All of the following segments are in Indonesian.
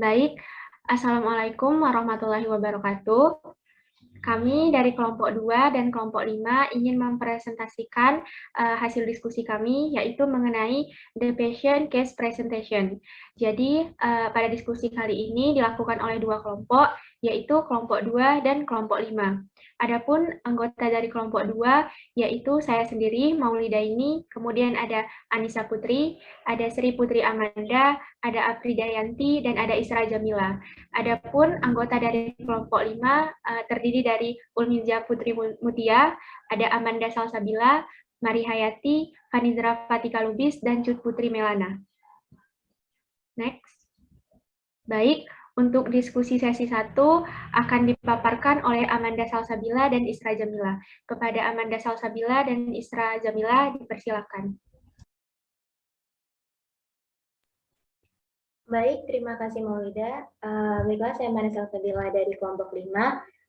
Baik, Assalamualaikum warahmatullahi wabarakatuh. Kami dari kelompok 2 dan kelompok 5 ingin mempresentasikan hasil diskusi kami, yaitu mengenai the patient case presentation. Jadi, pada diskusi kali ini dilakukan oleh dua kelompok, yaitu kelompok 2 dan kelompok 5. Adapun anggota dari kelompok 2, yaitu saya sendiri, Maulida ini, kemudian ada Anissa Putri, ada Sri Putri Amanda, ada Apridayanti, dan ada Isra Jamila. Adapun anggota dari kelompok 5 terdiri dari Ulmiza Putri Mutia, ada Amanda Salsabila, Mari Hayati, Fanizra Fatika Lubis, dan Cut Putri Melana. Next. Baik, untuk diskusi sesi 1 akan dipaparkan oleh Amanda Salsabila dan Isra Jamila. Kepada Amanda Salsabila dan Isra Jamila dipersilakan. Baik, terima kasih Maulida. Baiklah, saya Amanda Salsabila dari kelompok 5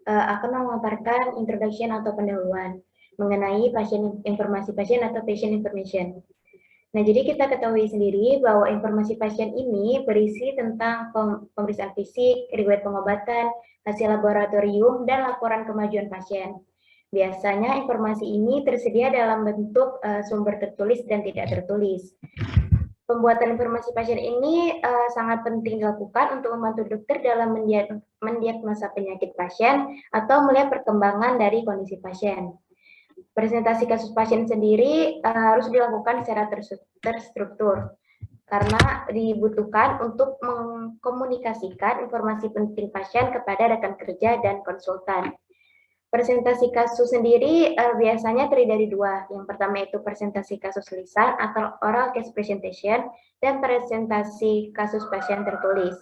akan memaparkan introduction atau pendahuluan mengenai informasi pasien atau patient information. Nah, jadi kita ketahui sendiri bahwa informasi pasien ini berisi tentang pemeriksaan fisik, riwayat pengobatan, hasil laboratorium, dan laporan kemajuan pasien. Biasanya informasi ini tersedia dalam bentuk sumber tertulis dan tidak tertulis. Pembuatan informasi pasien ini sangat penting dilakukan untuk membantu dokter dalam mendiagnosa penyakit pasien atau melihat perkembangan dari kondisi pasien. Presentasi kasus pasien sendiri harus dilakukan secara terstruktur karena dibutuhkan untuk mengkomunikasikan informasi penting pasien kepada rekan kerja dan konsultan. Presentasi kasus sendiri biasanya terdiri dari dua. Yang pertama itu presentasi kasus lisan atau oral case presentation dan presentasi kasus pasien tertulis.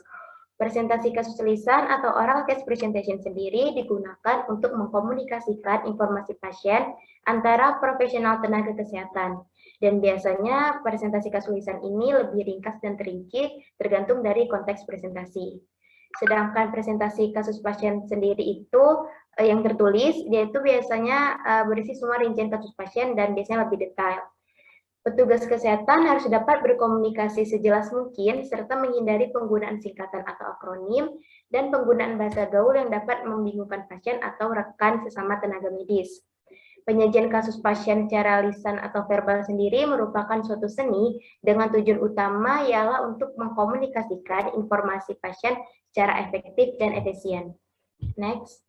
Presentasi kasus lisan atau oral case presentation sendiri digunakan untuk mengkomunikasikan informasi pasien antara profesional tenaga kesehatan. Dan biasanya presentasi kasus lisan ini lebih ringkas dan terinci tergantung dari konteks presentasi. Sedangkan presentasi kasus pasien sendiri itu yang tertulis, yaitu biasanya berisi semua rincian kasus pasien dan biasanya lebih detail. Petugas kesehatan harus dapat berkomunikasi sejelas mungkin serta menghindari penggunaan singkatan atau akronim dan penggunaan bahasa gaul yang dapat membingungkan pasien atau rekan sesama tenaga medis. Penyajian kasus pasien secara lisan atau verbal sendiri merupakan suatu seni dengan tujuan utama ialah untuk mengkomunikasikan informasi pasien secara efektif dan efisien. Next.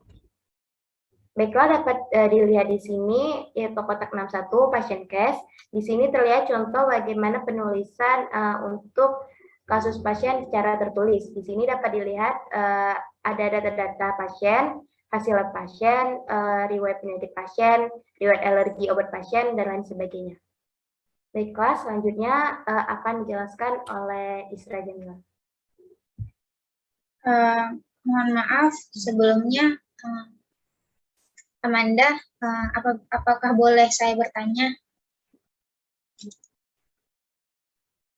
Baiklah, dapat dilihat di sini yaitu kotak 61 pasien case. Di sini terlihat contoh bagaimana penulisan untuk kasus pasien secara tertulis. Di sini dapat dilihat ada data-data pasien, hasil lab pasien, riwayat penyakit pasien, riwayat alergi obat pasien, dan lain sebagainya. Baiklah, selanjutnya akan dijelaskan oleh Isra Jamila. Mohon maaf sebelumnya. Amanda, apakah boleh saya bertanya?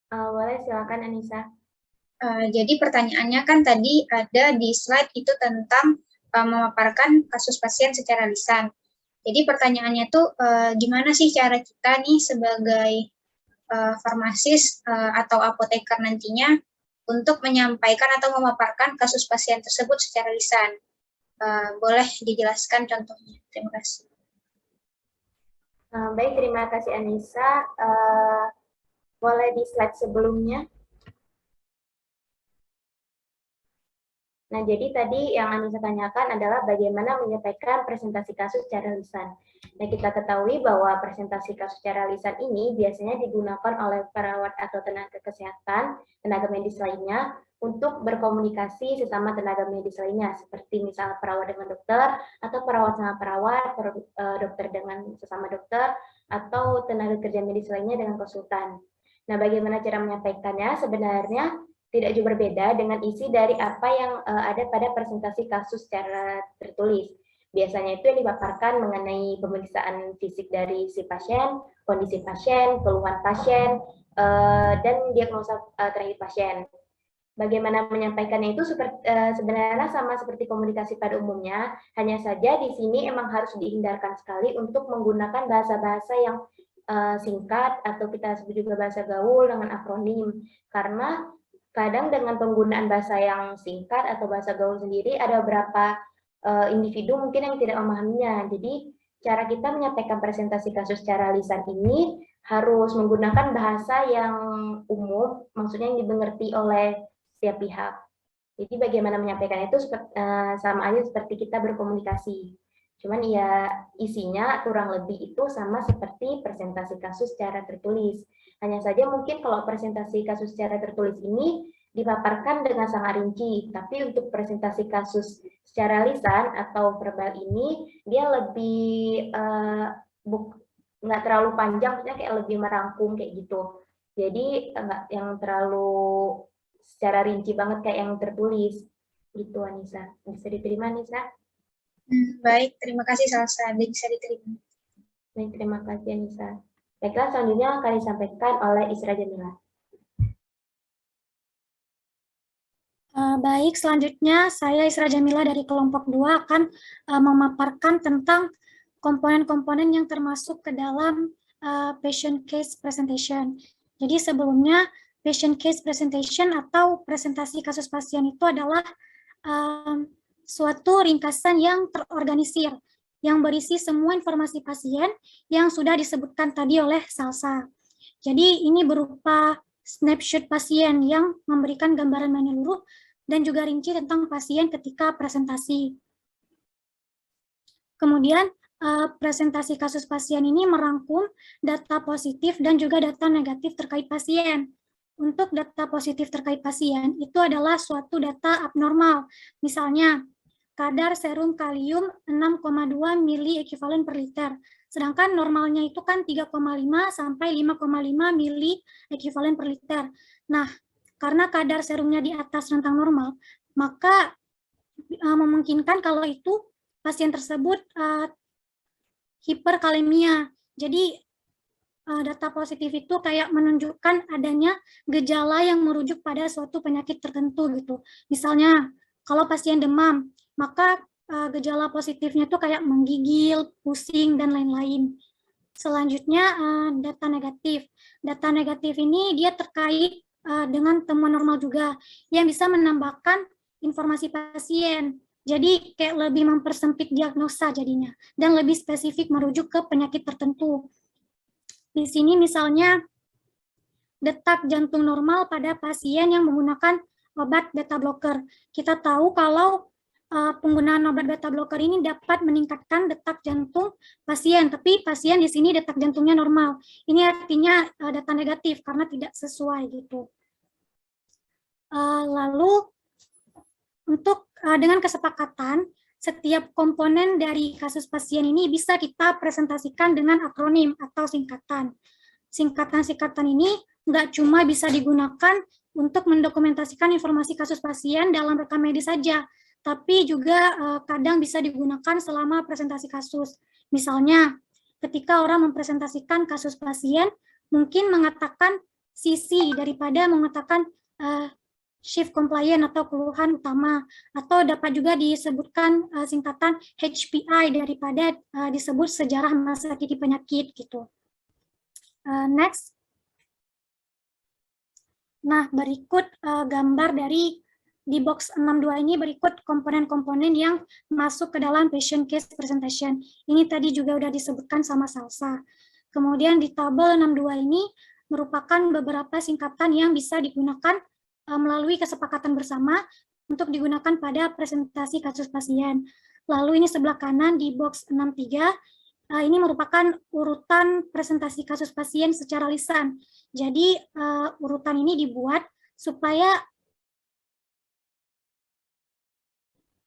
Boleh, silakan Anissa. Jadi pertanyaannya kan tadi ada di slide itu tentang memaparkan kasus pasien secara lisan. Jadi pertanyaannya tuh gimana sih cara kita nih sebagai farmasis atau apoteker nantinya untuk menyampaikan atau memaparkan kasus pasien tersebut secara lisan? Boleh dijelaskan contohnya? Terima kasih. Baik, terima kasih Anissa. Boleh di slide sebelumnya. Nah, jadi tadi yang Anissa tanyakan adalah bagaimana menyampaikan presentasi kasus secara lisan. Nah, kita ketahui bahwa presentasi kasus secara lisan ini biasanya digunakan oleh perawat atau tenaga kesehatan, tenaga medis lainnya, untuk berkomunikasi sesama tenaga medis lainnya, seperti misalnya perawat dengan dokter, atau perawat sama perawat, dokter dengan sesama dokter, atau tenaga kerja medis lainnya dengan konsultan. Nah, bagaimana cara menyampaikannya? Sebenarnya tidak jauh berbeda dengan isi dari apa yang ada pada presentasi kasus secara tertulis. Biasanya itu yang dipaparkan mengenai pemeriksaan fisik dari si pasien, kondisi pasien, keluhan pasien, dan diagnosa terakhir pasien. Bagaimana menyampaikannya itu sebenarnya sama seperti komunikasi pada umumnya, hanya saja di sini emang harus dihindarkan sekali untuk menggunakan bahasa-bahasa yang singkat atau kita sebut juga bahasa gaul dengan akronim, karena kadang dengan penggunaan bahasa yang singkat atau bahasa gaul sendiri, ada beberapa individu mungkin yang tidak memahaminya. Jadi cara kita menyampaikan presentasi kasus secara lisan ini harus menggunakan bahasa yang umum, maksudnya yang dimengerti oleh setiap pihak. Jadi bagaimana menyampaikan itu sama aja seperti kita berkomunikasi. Cuman ya isinya kurang lebih itu sama seperti presentasi kasus secara tertulis. Hanya saja mungkin kalau presentasi kasus secara tertulis ini dipaparkan dengan sangat rinci, tapi untuk presentasi kasus secara lisan atau verbal ini dia lebih nggak terlalu panjang, maksudnya kayak lebih merangkum kayak gitu. Jadi nggak yang terlalu secara rinci banget kayak yang tertulis gitu, Anissa. Bisa diterima, Anissa? Baik, terima kasih Salsa. Bisa diterima. Baik, terima kasih, Anissa. Baiklah, selanjutnya akan disampaikan oleh Isra Jamila. Baik, selanjutnya saya Isra Jamila dari kelompok 2 akan memaparkan tentang komponen-komponen yang termasuk ke dalam patient case presentation. Jadi sebelumnya patient case presentation atau presentasi kasus pasien itu adalah suatu ringkasan yang terorganisir, yang berisi semua informasi pasien yang sudah disebutkan tadi oleh Salsa. Jadi ini berupa snapshot pasien yang memberikan gambaran menyeluruh dan juga rinci tentang pasien ketika presentasi. Kemudian presentasi kasus pasien ini merangkum data positif dan juga data negatif terkait pasien. Untuk data positif terkait pasien itu adalah suatu data abnormal. Misalnya, kadar serum kalium 6,2 mili ekivalen per liter. Sedangkan normalnya itu kan 3,5 sampai 5,5 mili ekivalen per liter. Nah, karena kadar serumnya di atas rentang normal, maka memungkinkan kalau itu pasien tersebut hiperkalemia. Jadi data positif itu kayak menunjukkan adanya gejala yang merujuk pada suatu penyakit tertentu gitu. Misalnya kalau pasien demam, maka gejala positifnya itu kayak menggigil, pusing, dan lain-lain. Selanjutnya data negatif. Data negatif ini dia terkait dengan temuan normal juga yang bisa menambahkan informasi pasien. Jadi kayak lebih mempersempit diagnosa jadinya dan lebih spesifik merujuk ke penyakit tertentu. Di sini misalnya detak jantung normal pada pasien yang menggunakan obat beta blocker. Kita tahu kalau penggunaan obat beta blocker ini dapat meningkatkan detak jantung pasien, tapi pasien di sini detak jantungnya normal. Ini artinya data negatif karena tidak sesuai gitu. Lalu untuk dengan kesepakatan setiap komponen dari kasus pasien ini bisa kita presentasikan dengan akronim atau singkatan. Singkatan-singkatan ini nggak cuma bisa digunakan untuk mendokumentasikan informasi kasus pasien dalam rekam medis saja, tapi juga kadang bisa digunakan selama presentasi kasus. Misalnya, ketika orang mempresentasikan kasus pasien, mungkin mengatakan sisi daripada mengatakan shift compliant atau keluhan utama, atau dapat juga disebutkan singkatan HPI daripada disebut sejarah masa kini penyakit gitu. Next. Nah, berikut gambar dari di box 62 ini berikut komponen-komponen yang masuk ke dalam patient case presentation. Ini tadi juga udah disebutkan sama Salsa. Kemudian di tabel 62 ini merupakan beberapa singkatan yang bisa digunakan melalui kesepakatan bersama untuk digunakan pada presentasi kasus pasien. Lalu ini sebelah kanan di box 63, ini merupakan urutan presentasi kasus pasien secara lisan. Jadi urutan ini dibuat supaya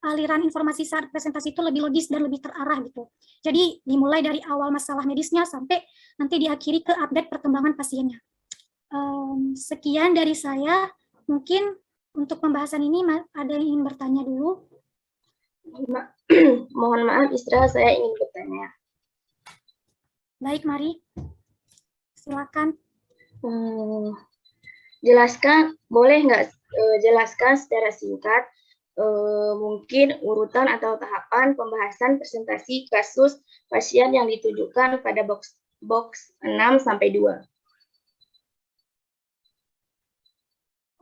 aliran informasi saat presentasi itu lebih logis dan lebih terarah gitu. Jadi dimulai dari awal masalah medisnya sampai nanti diakhiri ke update perkembangan pasiennya. Sekian dari saya. Mungkin untuk pembahasan ini ada yang ingin bertanya dulu? Mohon maaf, Isra, saya ingin bertanya. Baik, mari. Silakan. Jelaskan, boleh nggak jelaskan secara singkat mungkin urutan atau tahapan pembahasan presentasi kasus pasien yang ditujukan pada box 6 sampai 2.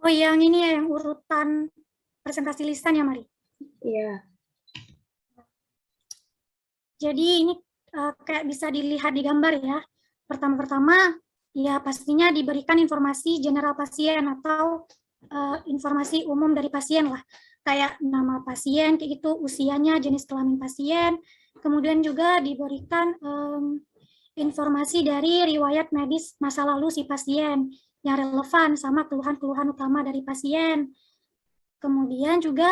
Oh, yang ini ya, yang urutan presentasi lisan ya, Mari? Iya. Jadi ini kayak bisa dilihat di gambar ya. Pertama-tama, ya pastinya diberikan informasi general pasien atau informasi umum dari pasien lah. Kayak nama pasien, kayak gitu, usianya, jenis kelamin pasien. Kemudian juga diberikan informasi dari riwayat medis masa lalu si pasien yang relevan sama keluhan-keluhan utama dari pasien. Kemudian juga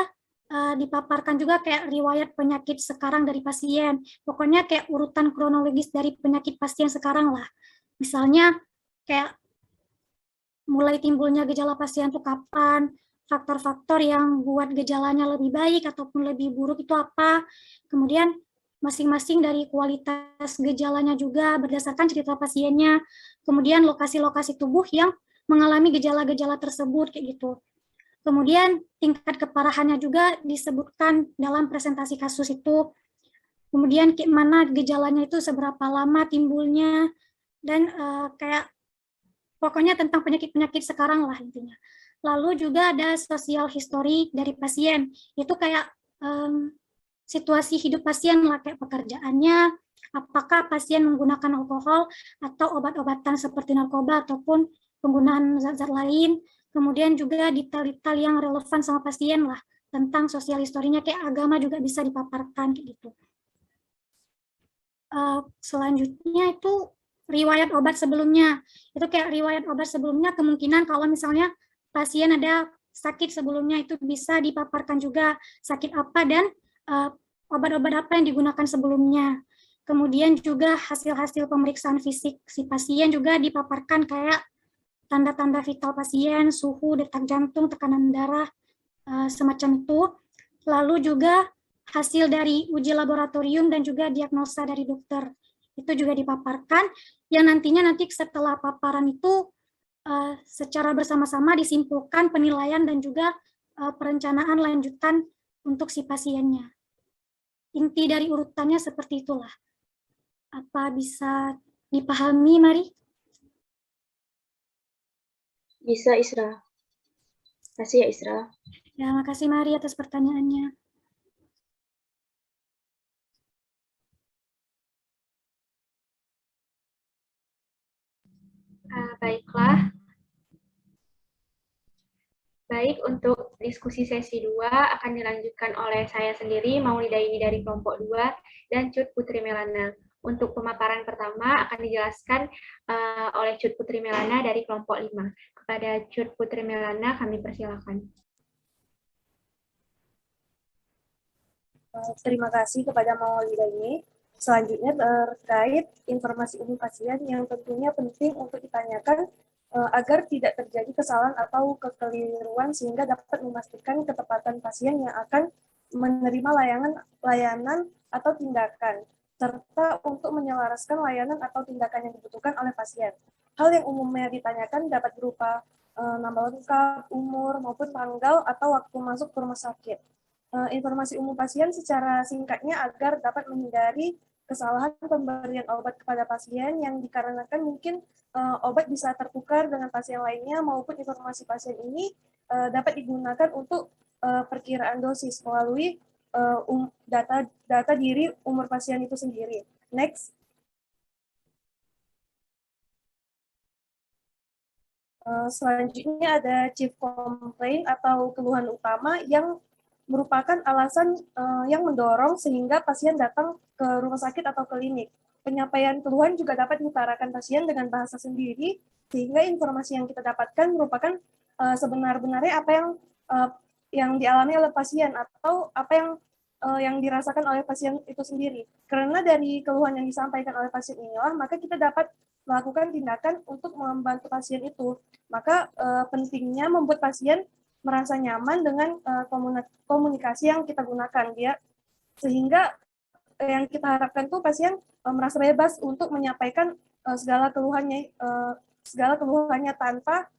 dipaparkan juga kayak riwayat penyakit sekarang dari pasien. Pokoknya kayak urutan kronologis dari penyakit pasien sekarang lah. Misalnya kayak mulai timbulnya gejala pasien itu kapan, faktor-faktor yang buat gejalanya lebih baik ataupun lebih buruk itu apa. Kemudian masing-masing dari kualitas gejalanya juga berdasarkan cerita pasiennya. Kemudian lokasi-lokasi tubuh yang mengalami gejala-gejala tersebut kayak gitu. Kemudian tingkat keparahannya juga disebutkan dalam presentasi kasus itu. Kemudian mana gejalanya itu seberapa lama timbulnya, dan kayak pokoknya tentang penyakit-penyakit sekarang lah intinya. Lalu juga ada sosial history dari pasien. Itu kayak situasi hidup pasien lah, kayak pekerjaannya, apakah pasien menggunakan alkohol atau obat-obatan seperti narkoba ataupun penggunaan zat-zat lain. Kemudian juga detail-detail yang relevan sama pasien lah, tentang sosial historinya, kayak agama juga bisa dipaparkan kayak gitu. Selanjutnya itu riwayat obat sebelumnya. Itu kayak riwayat obat sebelumnya, kemungkinan kalau misalnya pasien ada sakit sebelumnya itu bisa dipaparkan juga sakit apa dan obat-obat apa yang digunakan sebelumnya. Kemudian juga hasil-hasil pemeriksaan fisik si pasien juga dipaparkan, kayak tanda-tanda vital pasien, suhu, detak jantung, tekanan darah, semacam itu. Lalu juga hasil dari uji laboratorium dan juga diagnosa dari dokter. Itu juga dipaparkan, yang nantinya nanti setelah paparan itu secara bersama-sama disimpulkan penilaian dan juga perencanaan lanjutan untuk si pasiennya. Inti dari urutannya seperti itulah. Apa bisa dipahami, Mari? Bisa, Isra. Kasih ya, Isra. Ya, makasih Mari atas pertanyaannya. Baiklah. Baik, untuk diskusi sesi 2 akan dilanjutkan oleh saya sendiri, Maulida ini dari kelompok 2, dan Cut Putri Melana. Untuk pemaparan pertama akan dijelaskan oleh Cut Putri Melana dari kelompok 5. Kepada Cut Putri Melana, kami persilakan. Terima kasih kepada Maulida ini. Selanjutnya terkait informasi umum pasien yang tentunya penting untuk ditanyakan agar tidak terjadi kesalahan atau kekeliruan sehingga dapat memastikan ketepatan pasien yang akan menerima layanan atau tindakan, serta untuk menyelaraskan layanan atau tindakan yang dibutuhkan oleh pasien. Hal yang umumnya ditanyakan dapat berupa nama lengkap, umur, maupun tanggal atau waktu masuk ke rumah sakit. Informasi umum pasien secara singkatnya agar dapat menghindari kesalahan pemberian obat kepada pasien yang dikarenakan mungkin obat bisa tertukar dengan pasien lainnya, maupun informasi pasien ini dapat digunakan untuk perkiraan dosis melalui data diri umur pasien itu sendiri. Next. Selanjutnya ada chief complaint atau keluhan utama yang merupakan alasan yang mendorong sehingga pasien datang ke rumah sakit atau klinik. Penyampaian keluhan juga dapat diutarakan pasien dengan bahasa sendiri, sehingga informasi yang kita dapatkan merupakan sebenar-benarnya apa yang dialami oleh pasien atau apa yang dirasakan oleh pasien itu sendiri. Karena dari keluhan yang disampaikan oleh pasien inilah, maka kita dapat melakukan tindakan untuk membantu pasien itu. Maka pentingnya membuat pasien merasa nyaman dengan komunikasi yang kita gunakan, dia sehingga yang kita harapkan tuh pasien merasa bebas untuk menyampaikan segala keluhannya tanpa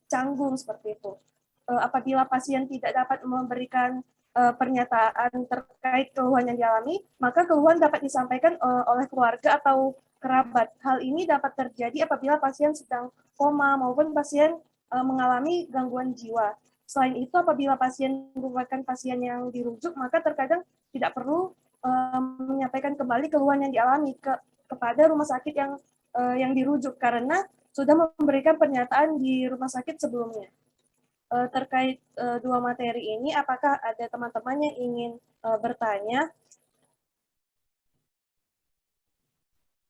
canggung seperti itu. Apabila pasien tidak dapat memberikan pernyataan terkait keluhan yang dialami, maka keluhan dapat disampaikan oleh keluarga atau kerabat. Hal ini dapat terjadi apabila pasien sedang koma maupun pasien mengalami gangguan jiwa. Selain itu, apabila pasien merupakan pasien yang dirujuk, maka terkadang tidak perlu menyampaikan kembali keluhan yang dialami kepada rumah sakit yang dirujuk karena sudah memberikan pernyataan di rumah sakit sebelumnya. Terkait dua materi ini, apakah ada teman-teman yang ingin bertanya?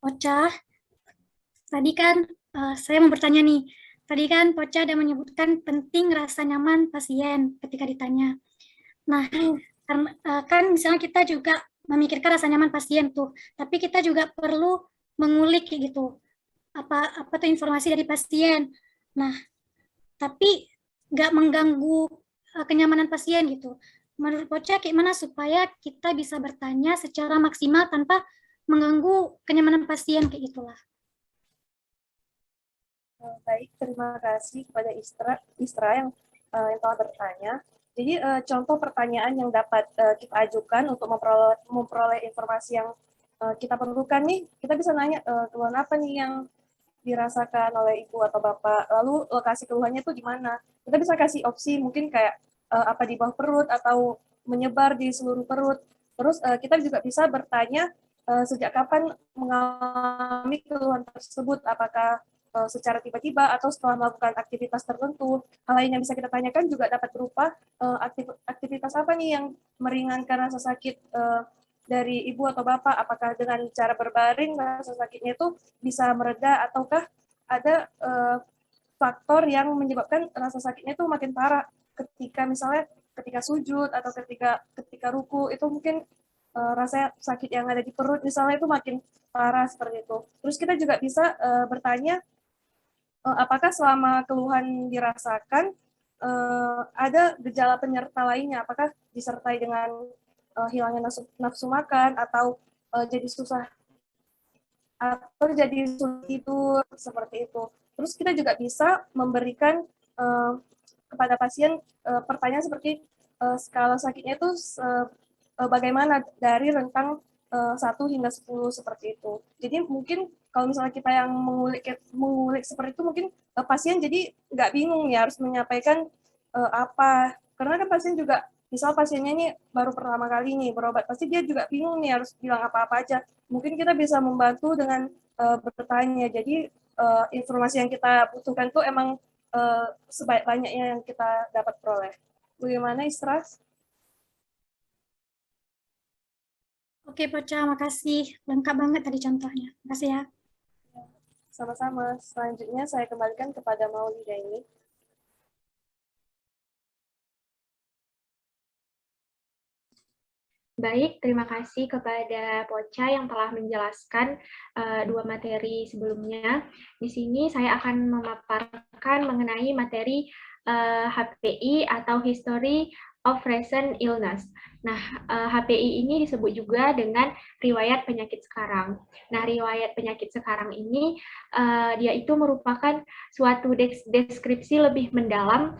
Poca, tadi kan saya mau bertanya nih. Tadi kan Poca ada menyebutkan penting rasa nyaman pasien ketika ditanya. Nah, kan misalnya kita juga memikirkan rasa nyaman pasien tuh, tapi kita juga perlu mengulik gitu. Apa tuh informasi dari pasien. Nah, tapi nggak mengganggu kenyamanan pasien gitu. Menurut Poca, gimana supaya kita bisa bertanya secara maksimal tanpa mengganggu kenyamanan pasien kayak gitulah. Baik, terima kasih kepada Istra yang telah bertanya. Jadi contoh pertanyaan yang dapat kita ajukan untuk memperoleh informasi yang kita perlukan nih, kita bisa nanya keluhan apa nih yang dirasakan oleh ibu atau bapak, lalu lokasi keluhannya tuh di mana. Kita bisa kasih opsi mungkin kayak apa di bawah perut atau menyebar di seluruh perut. Terus kita juga bisa bertanya sejak kapan mengalami keluhan tersebut, apakah secara tiba-tiba atau setelah melakukan aktivitas tertentu. Hal lain yang bisa kita tanyakan juga dapat berupa aktivitas apa nih yang meringankan rasa sakit dari ibu atau bapak, apakah dengan cara berbaring rasa sakitnya itu bisa mereda ataukah ada faktor yang menyebabkan rasa sakitnya itu makin parah ketika misalnya ketika sujud atau ketika ruku itu mungkin rasa sakit yang ada di perut misalnya itu makin parah seperti itu. Terus kita juga bisa bertanya apakah selama keluhan dirasakan ada gejala penyerta lainnya, apakah disertai dengan hilangnya nafsu makan atau jadi susah atau jadi sulit tidur seperti itu. Terus kita juga bisa memberikan kepada pasien pertanyaan seperti skala sakitnya itu bagaimana dari rentang 1 hingga 10 seperti itu. Jadi mungkin kalau misalnya kita yang mengulik seperti itu mungkin pasien jadi nggak bingung ya harus menyampaikan apa. Karena kan pasien juga misal pasiennya ini baru pertama kali nih berobat, pasti dia juga bingung nih harus bilang apa-apa aja. Mungkin kita bisa membantu dengan bertanya. Jadi informasi yang kita butuhkan tuh emang sebanyak-banyaknya yang kita dapat peroleh. Bagaimana Istra? Oke, Poca, makasih. Lengkap banget tadi contohnya. Makasih ya. Sama-sama. Selanjutnya saya kembalikan kepada Maulida ini. Baik, terima kasih kepada Poca yang telah menjelaskan dua materi sebelumnya. Di sini saya akan memaparkan mengenai materi HPI atau History of Recent Illness. Nah, HPI ini disebut juga dengan riwayat penyakit sekarang. Nah, riwayat penyakit sekarang ini dia itu merupakan suatu deskripsi lebih mendalam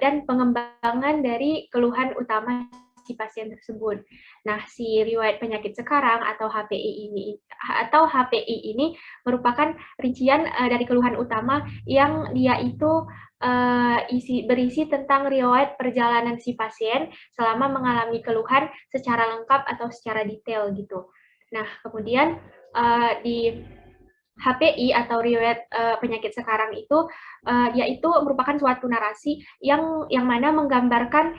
dan pengembangan dari keluhan utama si pasien tersebut. Nah, si riwayat penyakit sekarang atau HPI ini merupakan rincian dari keluhan utama yang dia itu berisi tentang riwayat perjalanan si pasien selama mengalami keluhan secara lengkap atau secara detail gitu. Nah, kemudian di HPI atau riwayat penyakit sekarang itu yaitu merupakan suatu narasi yang mana menggambarkan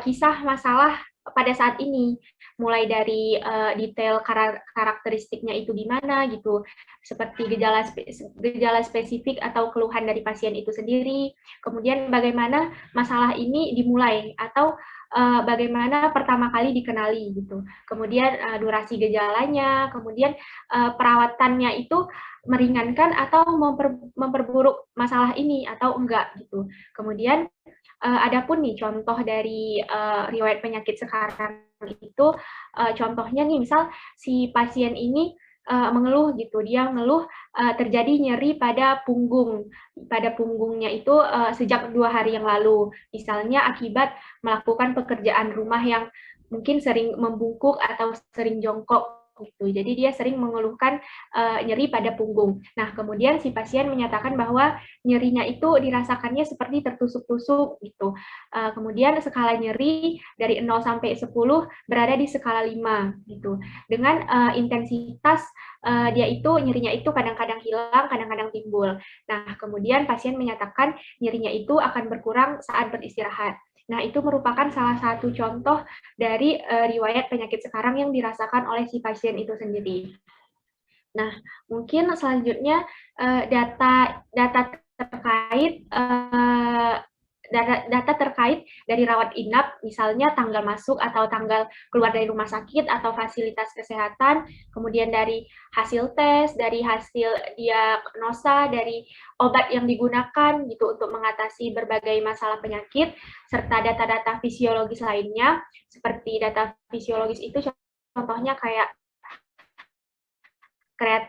kisah masalah pada saat ini, mulai dari detail karakteristiknya itu di mana gitu, seperti gejala spesifik atau keluhan dari pasien itu sendiri, kemudian bagaimana masalah ini dimulai atau bagaimana pertama kali dikenali gitu, kemudian durasi gejalanya, kemudian perawatannya itu meringankan atau memperburuk masalah ini atau enggak gitu. Kemudian adapun nih contoh dari riwayat penyakit sekarang itu contohnya nih misal si pasien ini mengeluh gitu, dia mengeluh terjadi nyeri pada punggungnya itu sejak 2 hari yang lalu, misalnya akibat melakukan pekerjaan rumah yang mungkin sering membungkuk atau sering jongkok gitu. Jadi dia sering mengeluhkan nyeri pada punggung. Nah, kemudian si pasien menyatakan bahwa nyerinya itu dirasakannya seperti tertusuk-tusuk gitu. Kemudian skala nyeri dari 0 sampai 10 berada di skala 5 gitu. Dengan intensitas dia itu nyerinya itu kadang-kadang hilang, kadang-kadang timbul. Nah, kemudian pasien menyatakan nyerinya itu akan berkurang saat beristirahat. Nah, itu merupakan salah satu contoh dari riwayat penyakit sekarang yang dirasakan oleh si pasien itu sendiri. Nah, mungkin selanjutnya data terkait data terkait dari rawat inap, misalnya tanggal masuk atau tanggal keluar dari rumah sakit atau fasilitas kesehatan, kemudian dari hasil tes, dari hasil diagnosa, dari obat yang digunakan gitu untuk mengatasi berbagai masalah penyakit, serta data-data fisiologis lainnya, seperti data fisiologis itu contohnya kayak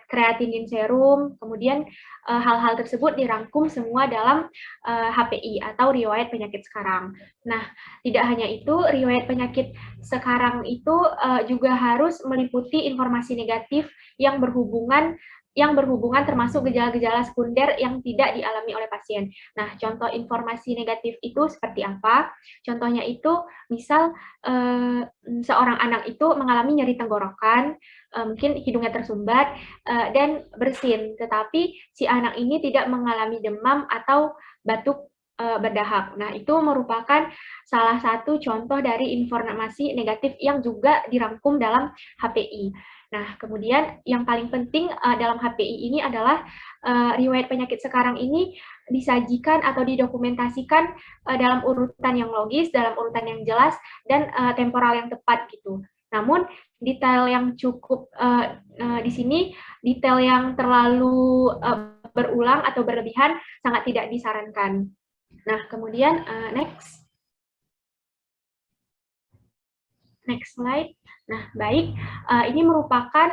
kreatinin serum, kemudian hal-hal tersebut dirangkum semua dalam HPI atau riwayat penyakit sekarang. Nah, tidak hanya itu, riwayat penyakit sekarang itu juga harus meliputi informasi negatif yang berhubungan termasuk gejala-gejala sekunder yang tidak dialami oleh pasien. Nah, contoh informasi negatif itu seperti apa? Contohnya itu, misal seorang anak itu mengalami nyeri tenggorokan, mungkin hidungnya tersumbat dan bersin, tetapi si anak ini tidak mengalami demam atau batuk berdahak. Nah, itu merupakan salah satu contoh dari informasi negatif yang juga dirangkum dalam HPI. Nah, kemudian yang paling penting dalam HPI ini adalah riwayat penyakit sekarang ini disajikan atau didokumentasikan dalam urutan yang logis, dalam urutan yang jelas, dan temporal yang tepat gitu. Namun detail yang cukup di sini, detail yang terlalu berulang atau berlebihan sangat tidak disarankan. Nah, kemudian next slide. Nah, baik, ini merupakan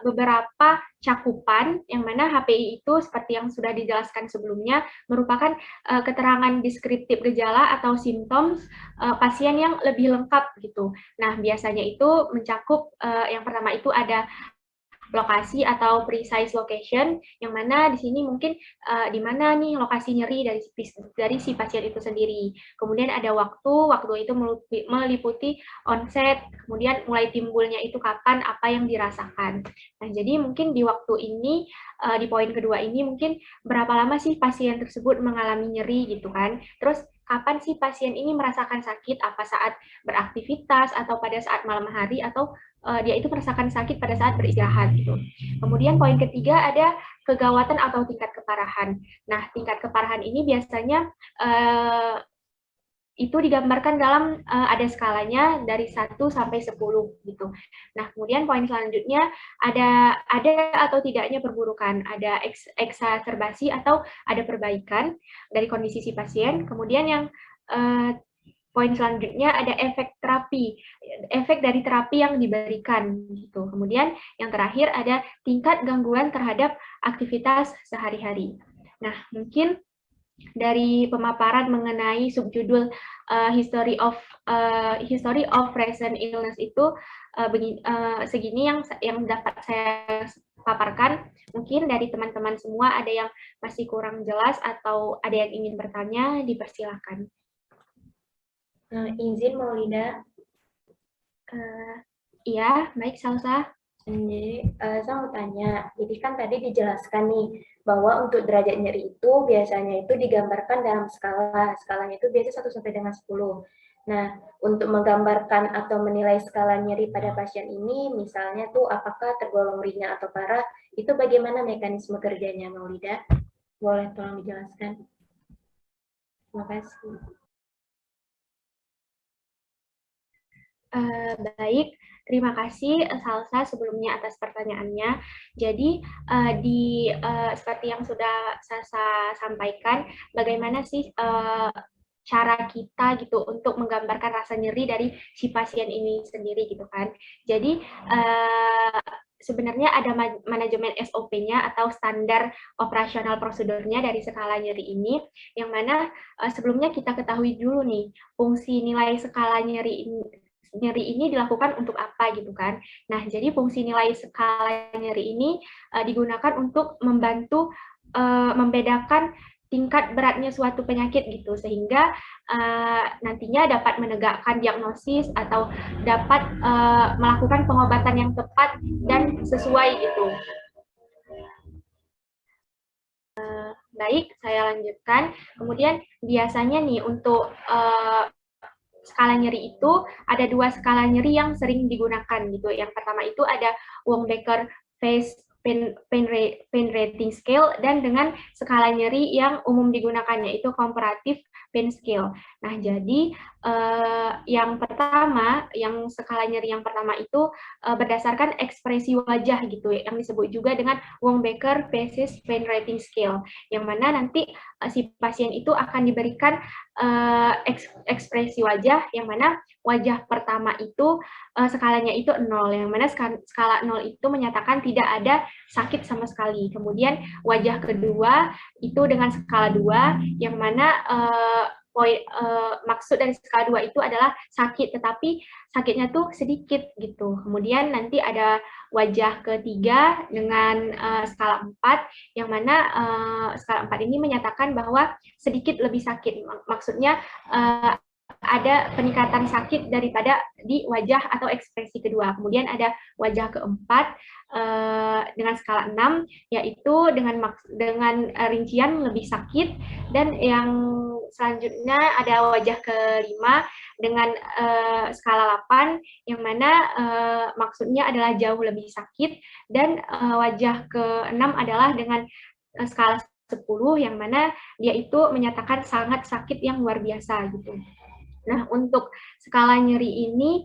beberapa cakupan yang mana HPI itu seperti yang sudah dijelaskan sebelumnya merupakan keterangan deskriptif gejala atau simptom pasien yang lebih lengkap gitu. Nah, biasanya itu mencakup yang pertama itu ada lokasi atau precise location, yang mana di sini mungkin di mana nih lokasi nyeri dari si pasien itu sendiri. Kemudian ada waktu itu meliputi onset, kemudian mulai timbulnya itu kapan, apa yang dirasakan. Nah, jadi mungkin di waktu ini, di poin kedua ini mungkin berapa lama sih pasien tersebut mengalami nyeri gitu kan. Terus kapan sih pasien ini merasakan sakit, apa saat beraktivitas, atau pada saat malam hari, atau dia itu merasakan sakit pada saat beristirahat gitu. Kemudian poin ketiga ada kegawatan atau tingkat keparahan. Nah, tingkat keparahan ini biasanya itu digambarkan dalam ada skalanya dari 1 sampai 10 gitu. Nah, kemudian poin selanjutnya ada atau tidaknya perburukan, ada eksaserbasi atau ada perbaikan dari kondisi si pasien. Kemudian yang poin selanjutnya ada efek terapi, efek dari terapi yang diberikan gitu. Kemudian yang terakhir ada tingkat gangguan terhadap aktivitas sehari-hari. Nah, mungkin dari pemaparan mengenai subjudul history of recent illness itu segini yang dapat saya paparkan. Mungkin dari teman-teman semua ada yang masih kurang jelas atau ada yang ingin bertanya, dipersilakan. Izin Maulida. Iya, baik Salsa. Jadi saya mau tanya, jadi kan tadi dijelaskan nih bahwa untuk derajat nyeri itu biasanya itu digambarkan dalam skala. Skalanya itu biasa 1 sampai dengan 10. Nah, untuk menggambarkan atau menilai skala nyeri pada pasien ini, misalnya tuh apakah tergolong ringan atau parah, itu bagaimana mekanisme kerjanya Maulida? Boleh tolong dijelaskan? Terima kasih. Baik, terima kasih Salsa sebelumnya atas pertanyaannya. Jadi seperti yang sudah Salsa sampaikan, bagaimana sih cara kita gitu untuk menggambarkan rasa nyeri dari si pasien ini sendiri gitu kan. Jadi sebenarnya ada manajemen SOP-nya atau standar operasional prosedurnya dari skala nyeri ini, yang mana sebelumnya kita ketahui dulu nih fungsi nilai skala nyeri ini. nyeri ini dilakukan untuk apa gitu kan. Nah, jadi fungsi nilai skala nyeri ini digunakan untuk membantu membedakan tingkat beratnya suatu penyakit gitu, sehingga nantinya dapat menegakkan diagnosis atau dapat melakukan pengobatan yang tepat dan sesuai gitu. Baik, saya lanjutkan. Kemudian biasanya nih untuk skala nyeri itu ada 2 skala nyeri yang sering digunakan gitu. Yang pertama itu ada Wong-Baker Face Pain Rating Scale, dan dengan skala nyeri yang umum digunakan yaitu Comparative Pain Scale. Nah, jadi yang pertama, yang skala nyeri yang pertama itu berdasarkan ekspresi wajah gitu, yang disebut juga dengan Wong-Baker Faces Pain Rating Scale, yang mana nanti si pasien itu akan diberikan ekspresi wajah, yang mana wajah pertama itu skalanya itu 0, yang mana skala 0 itu menyatakan tidak ada sakit sama sekali. Kemudian wajah kedua itu dengan skala 2, yang mana maksud dari skala 2 itu adalah sakit, tetapi sakitnya tuh sedikit gitu. Kemudian nanti ada wajah ketiga dengan skala 4, yang mana skala 4 ini menyatakan bahwa sedikit lebih sakit. Maksudnya ada peningkatan sakit daripada di wajah atau ekspresi kedua. Kemudian ada wajah keempat dengan skala 6, yaitu dengan rincian lebih sakit, dan yang selanjutnya ada wajah kelima dengan skala 8, yang mana maksudnya adalah jauh lebih sakit, dan wajah ke-6 adalah dengan skala 10, yang mana dia itu menyatakan sangat sakit yang luar biasa gitu. Nah, untuk skala nyeri ini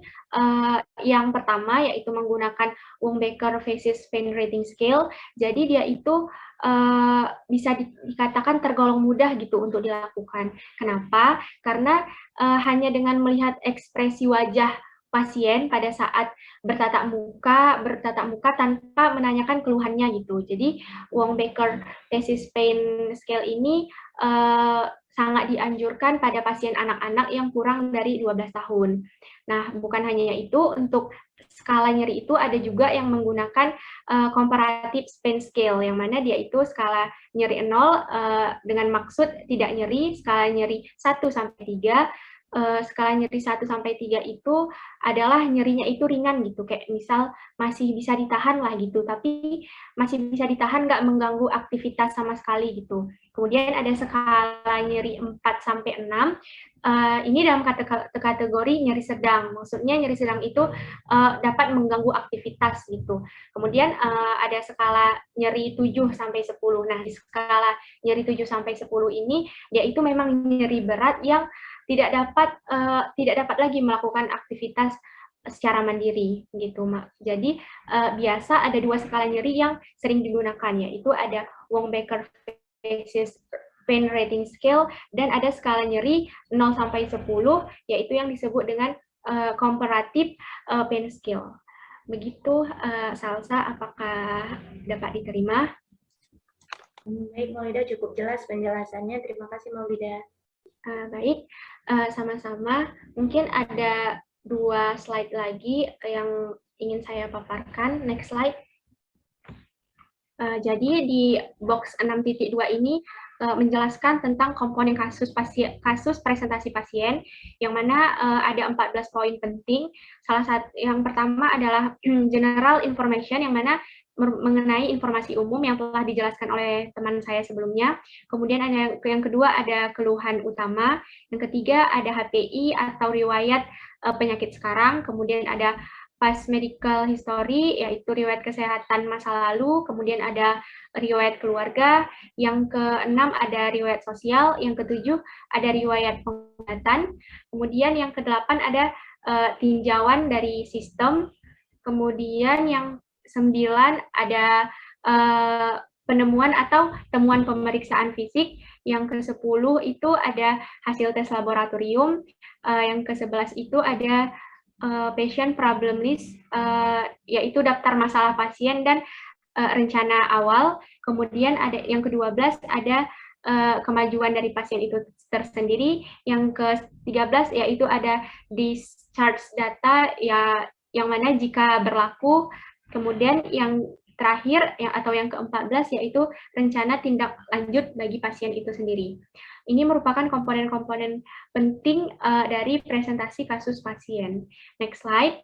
yang pertama yaitu menggunakan Wong-Baker Faces Pain Rating Scale. Jadi dia itu bisa dikatakan tergolong mudah gitu untuk dilakukan. Kenapa? Karena hanya dengan melihat ekspresi wajah pasien pada saat bertatap muka tanpa menanyakan keluhannya gitu. Jadi Wong-Baker Faces Pain Scale ini sangat dianjurkan pada pasien anak-anak yang kurang dari 12 tahun. Nah, bukan hanya itu, untuk skala nyeri itu ada juga yang menggunakan comparative pain scale, yang mana dia itu skala nyeri 0 dengan maksud tidak nyeri, skala nyeri 1 sampai 3. Skala nyeri 1 sampai 3 itu adalah nyerinya itu ringan gitu, kayak misal masih bisa ditahan lah gitu, tapi masih bisa ditahan nggak mengganggu aktivitas sama sekali gitu. Kemudian ada skala nyeri 4 sampai 6, ini dalam kategori nyeri sedang, maksudnya nyeri sedang itu dapat mengganggu aktivitas gitu. Kemudian ada skala nyeri 7 sampai 10. Nah, di skala nyeri 7 sampai 10 ini dia itu memang nyeri berat yang tidak dapat lagi melakukan aktivitas secara mandiri gitu, Mak. Jadi biasa ada 2 skala nyeri yang sering digunakan, yaitu ada Wong-Baker Faces Pain Rating Scale, dan ada skala nyeri 0 sampai 10 yaitu yang disebut dengan Comparative Pain Scale. Begitu, Salsa, apakah dapat diterima? Baik, Maulida, cukup jelas penjelasannya. Terima kasih, Maulida. Baik, sama-sama. Mungkin ada 2 slide lagi yang ingin saya paparkan. Next slide. Jadi di box 6.2 ini menjelaskan tentang komponen kasus presentasi pasien, yang mana ada 14 poin penting. Salah satu yang pertama adalah general information, yang mana mengenai informasi umum yang telah dijelaskan oleh teman saya sebelumnya. Kemudian ada yang kedua ada keluhan utama. Yang ketiga ada HPI atau riwayat penyakit sekarang. Kemudian ada past medical history, yaitu riwayat kesehatan masa lalu. Kemudian ada riwayat keluarga. Yang keenam ada riwayat sosial. Yang ketujuh ada riwayat pengobatan. Kemudian yang kedelapan ada tinjauan dari sistem. Kemudian yang 9 ada penemuan atau temuan pemeriksaan fisik. Yang ke-10 itu ada hasil tes laboratorium. Yang ke-11 itu ada patient problem list, yaitu daftar masalah pasien dan rencana awal. Kemudian ada yang ke-12 ada kemajuan dari pasien itu tersendiri. Yang ke-13 yaitu ada discharge data, ya, yang mana jika berlaku. Kemudian yang terakhir atau yang ke-14 yaitu rencana tindak lanjut bagi pasien itu sendiri. Ini merupakan komponen-komponen penting dari presentasi kasus pasien. Next slide.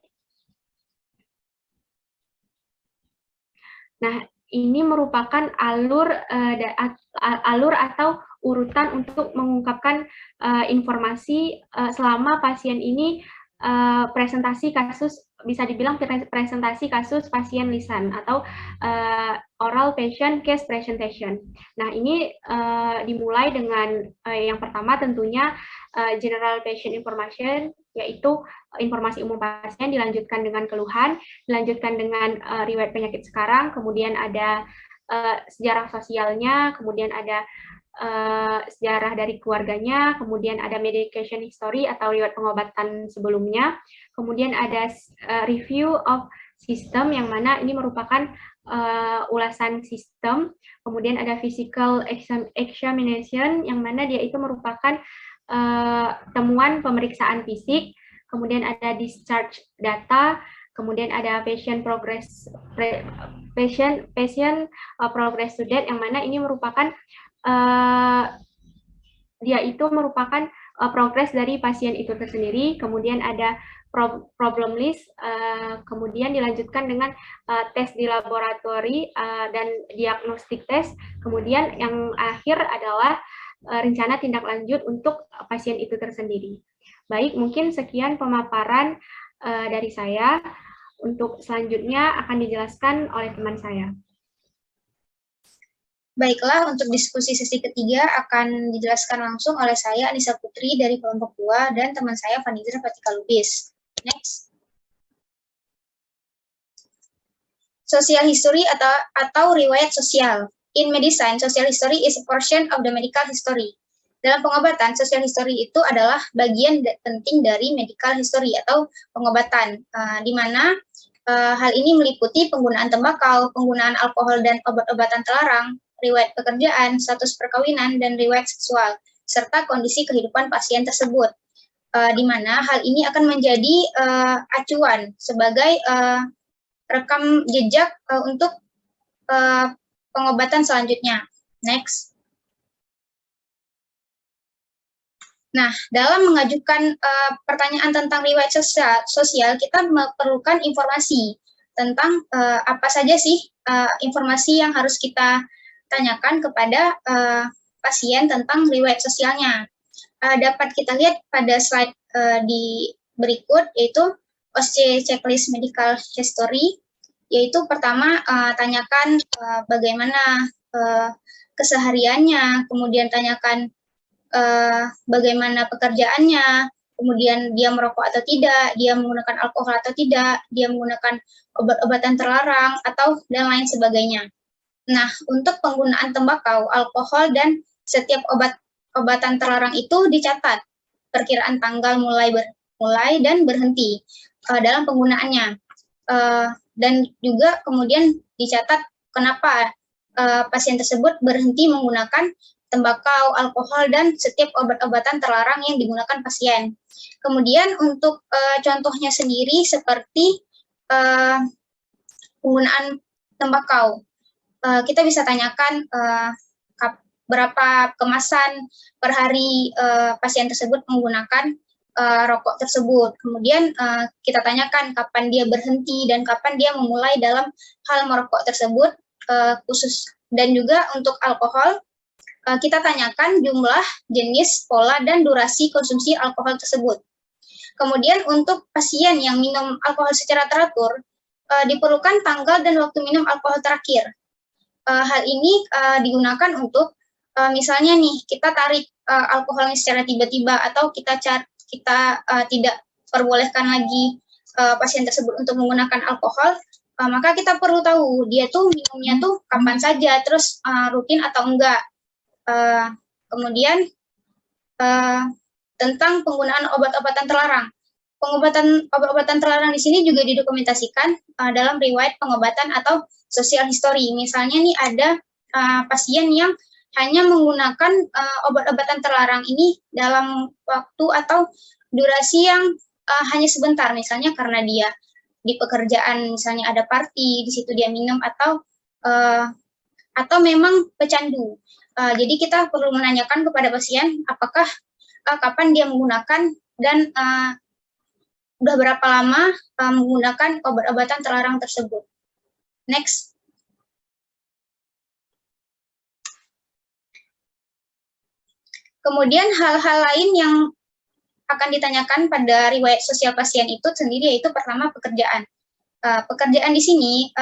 Nah, ini merupakan alur atau urutan untuk mengungkapkan informasi selama pasien ini presentasi kasus, bisa dibilang presentasi kasus pasien lisan atau oral patient case presentation. Nah, ini dimulai dengan yang pertama tentunya general patient information, yaitu informasi umum pasien, dilanjutkan dengan keluhan, dilanjutkan dengan riwayat penyakit sekarang, kemudian ada sejarah sosialnya, kemudian ada sejarah dari keluarganya, kemudian ada medication history atau riwayat pengobatan sebelumnya, kemudian ada review of system, yang mana ini merupakan ulasan sistem, kemudian ada physical examination, yang mana dia itu merupakan temuan pemeriksaan fisik, kemudian ada discharge data, kemudian ada patient progress to date, yang mana ini merupakan dia itu merupakan progres dari pasien itu tersendiri. Kemudian ada problem list, kemudian dilanjutkan dengan tes di laboratori dan diagnostik tes. Kemudian yang akhir adalah rencana tindak lanjut untuk pasien itu tersendiri. Baik, mungkin sekian pemaparan dari saya. Untuk selanjutnya akan dijelaskan oleh teman saya. Baiklah, untuk diskusi sesi ketiga akan dijelaskan langsung oleh saya, Anissa Putri, dari kelompok 2, dan teman saya, Vanizra Fatika Lubis. Next. Social history atau riwayat sosial. In medicine, social history is a portion of the medical history. Dalam pengobatan, social history itu adalah bagian penting dari medical history atau pengobatan, di mana hal ini meliputi penggunaan tembakau, penggunaan alkohol dan obat-obatan terlarang, riwayat pekerjaan, status perkawinan, dan riwayat seksual, serta kondisi kehidupan pasien tersebut, di mana hal ini akan menjadi acuan sebagai rekam jejak untuk pengobatan selanjutnya. Next. Nah, dalam mengajukan pertanyaan tentang riwayat sosial, kita memerlukan informasi tentang apa saja sih informasi yang harus kita tanyakan kepada pasien tentang riwayat sosialnya. Dapat kita lihat pada slide di berikut, yaitu OSCE Checklist Medical History, yaitu pertama tanyakan bagaimana kesehariannya, kemudian tanyakan bagaimana pekerjaannya, kemudian dia merokok atau tidak, dia menggunakan alkohol atau tidak, dia menggunakan obat-obatan terlarang, atau dan lain sebagainya. Nah, untuk penggunaan tembakau, alkohol, dan setiap obat-obatan terlarang itu dicatat perkiraan tanggal mulai dan berhenti dalam penggunaannya. Dan juga kemudian dicatat kenapa pasien tersebut berhenti menggunakan tembakau, alkohol, dan setiap obat-obatan terlarang yang digunakan pasien. Kemudian untuk contohnya sendiri seperti penggunaan tembakau, kita bisa tanyakan berapa kemasan per hari pasien tersebut menggunakan rokok tersebut. Kemudian kita tanyakan kapan dia berhenti dan kapan dia memulai dalam hal merokok tersebut, khusus. Dan juga untuk alkohol, kita tanyakan jumlah, jenis, pola, dan durasi konsumsi alkohol tersebut. Kemudian untuk pasien yang minum alkohol secara teratur, diperlukan tanggal dan waktu minum alkohol terakhir. Hal ini digunakan untuk misalnya nih, kita tarik alkoholnya secara tiba-tiba, atau kita tidak perbolehkan lagi pasien tersebut untuk menggunakan alkohol, maka kita perlu tahu dia tuh minumnya tuh kapan saja, terus rutin atau enggak. Kemudian tentang penggunaan obat-obatan terlarang. Obat-obatan terlarang di sini juga didokumentasikan dalam riwayat pengobatan atau social history. Misalnya nih ada pasien yang hanya menggunakan obat-obatan terlarang ini dalam waktu atau durasi yang hanya sebentar, misalnya karena dia di pekerjaan misalnya ada party, di situ dia minum atau memang pecandu. Jadi kita perlu menanyakan kepada pasien apakah kapan dia menggunakan dan udah berapa lama menggunakan obat-obatan terlarang tersebut. Next. Kemudian hal-hal lain yang akan ditanyakan pada riwayat sosial pasien itu sendiri yaitu pertama pekerjaan. Pekerjaan di sini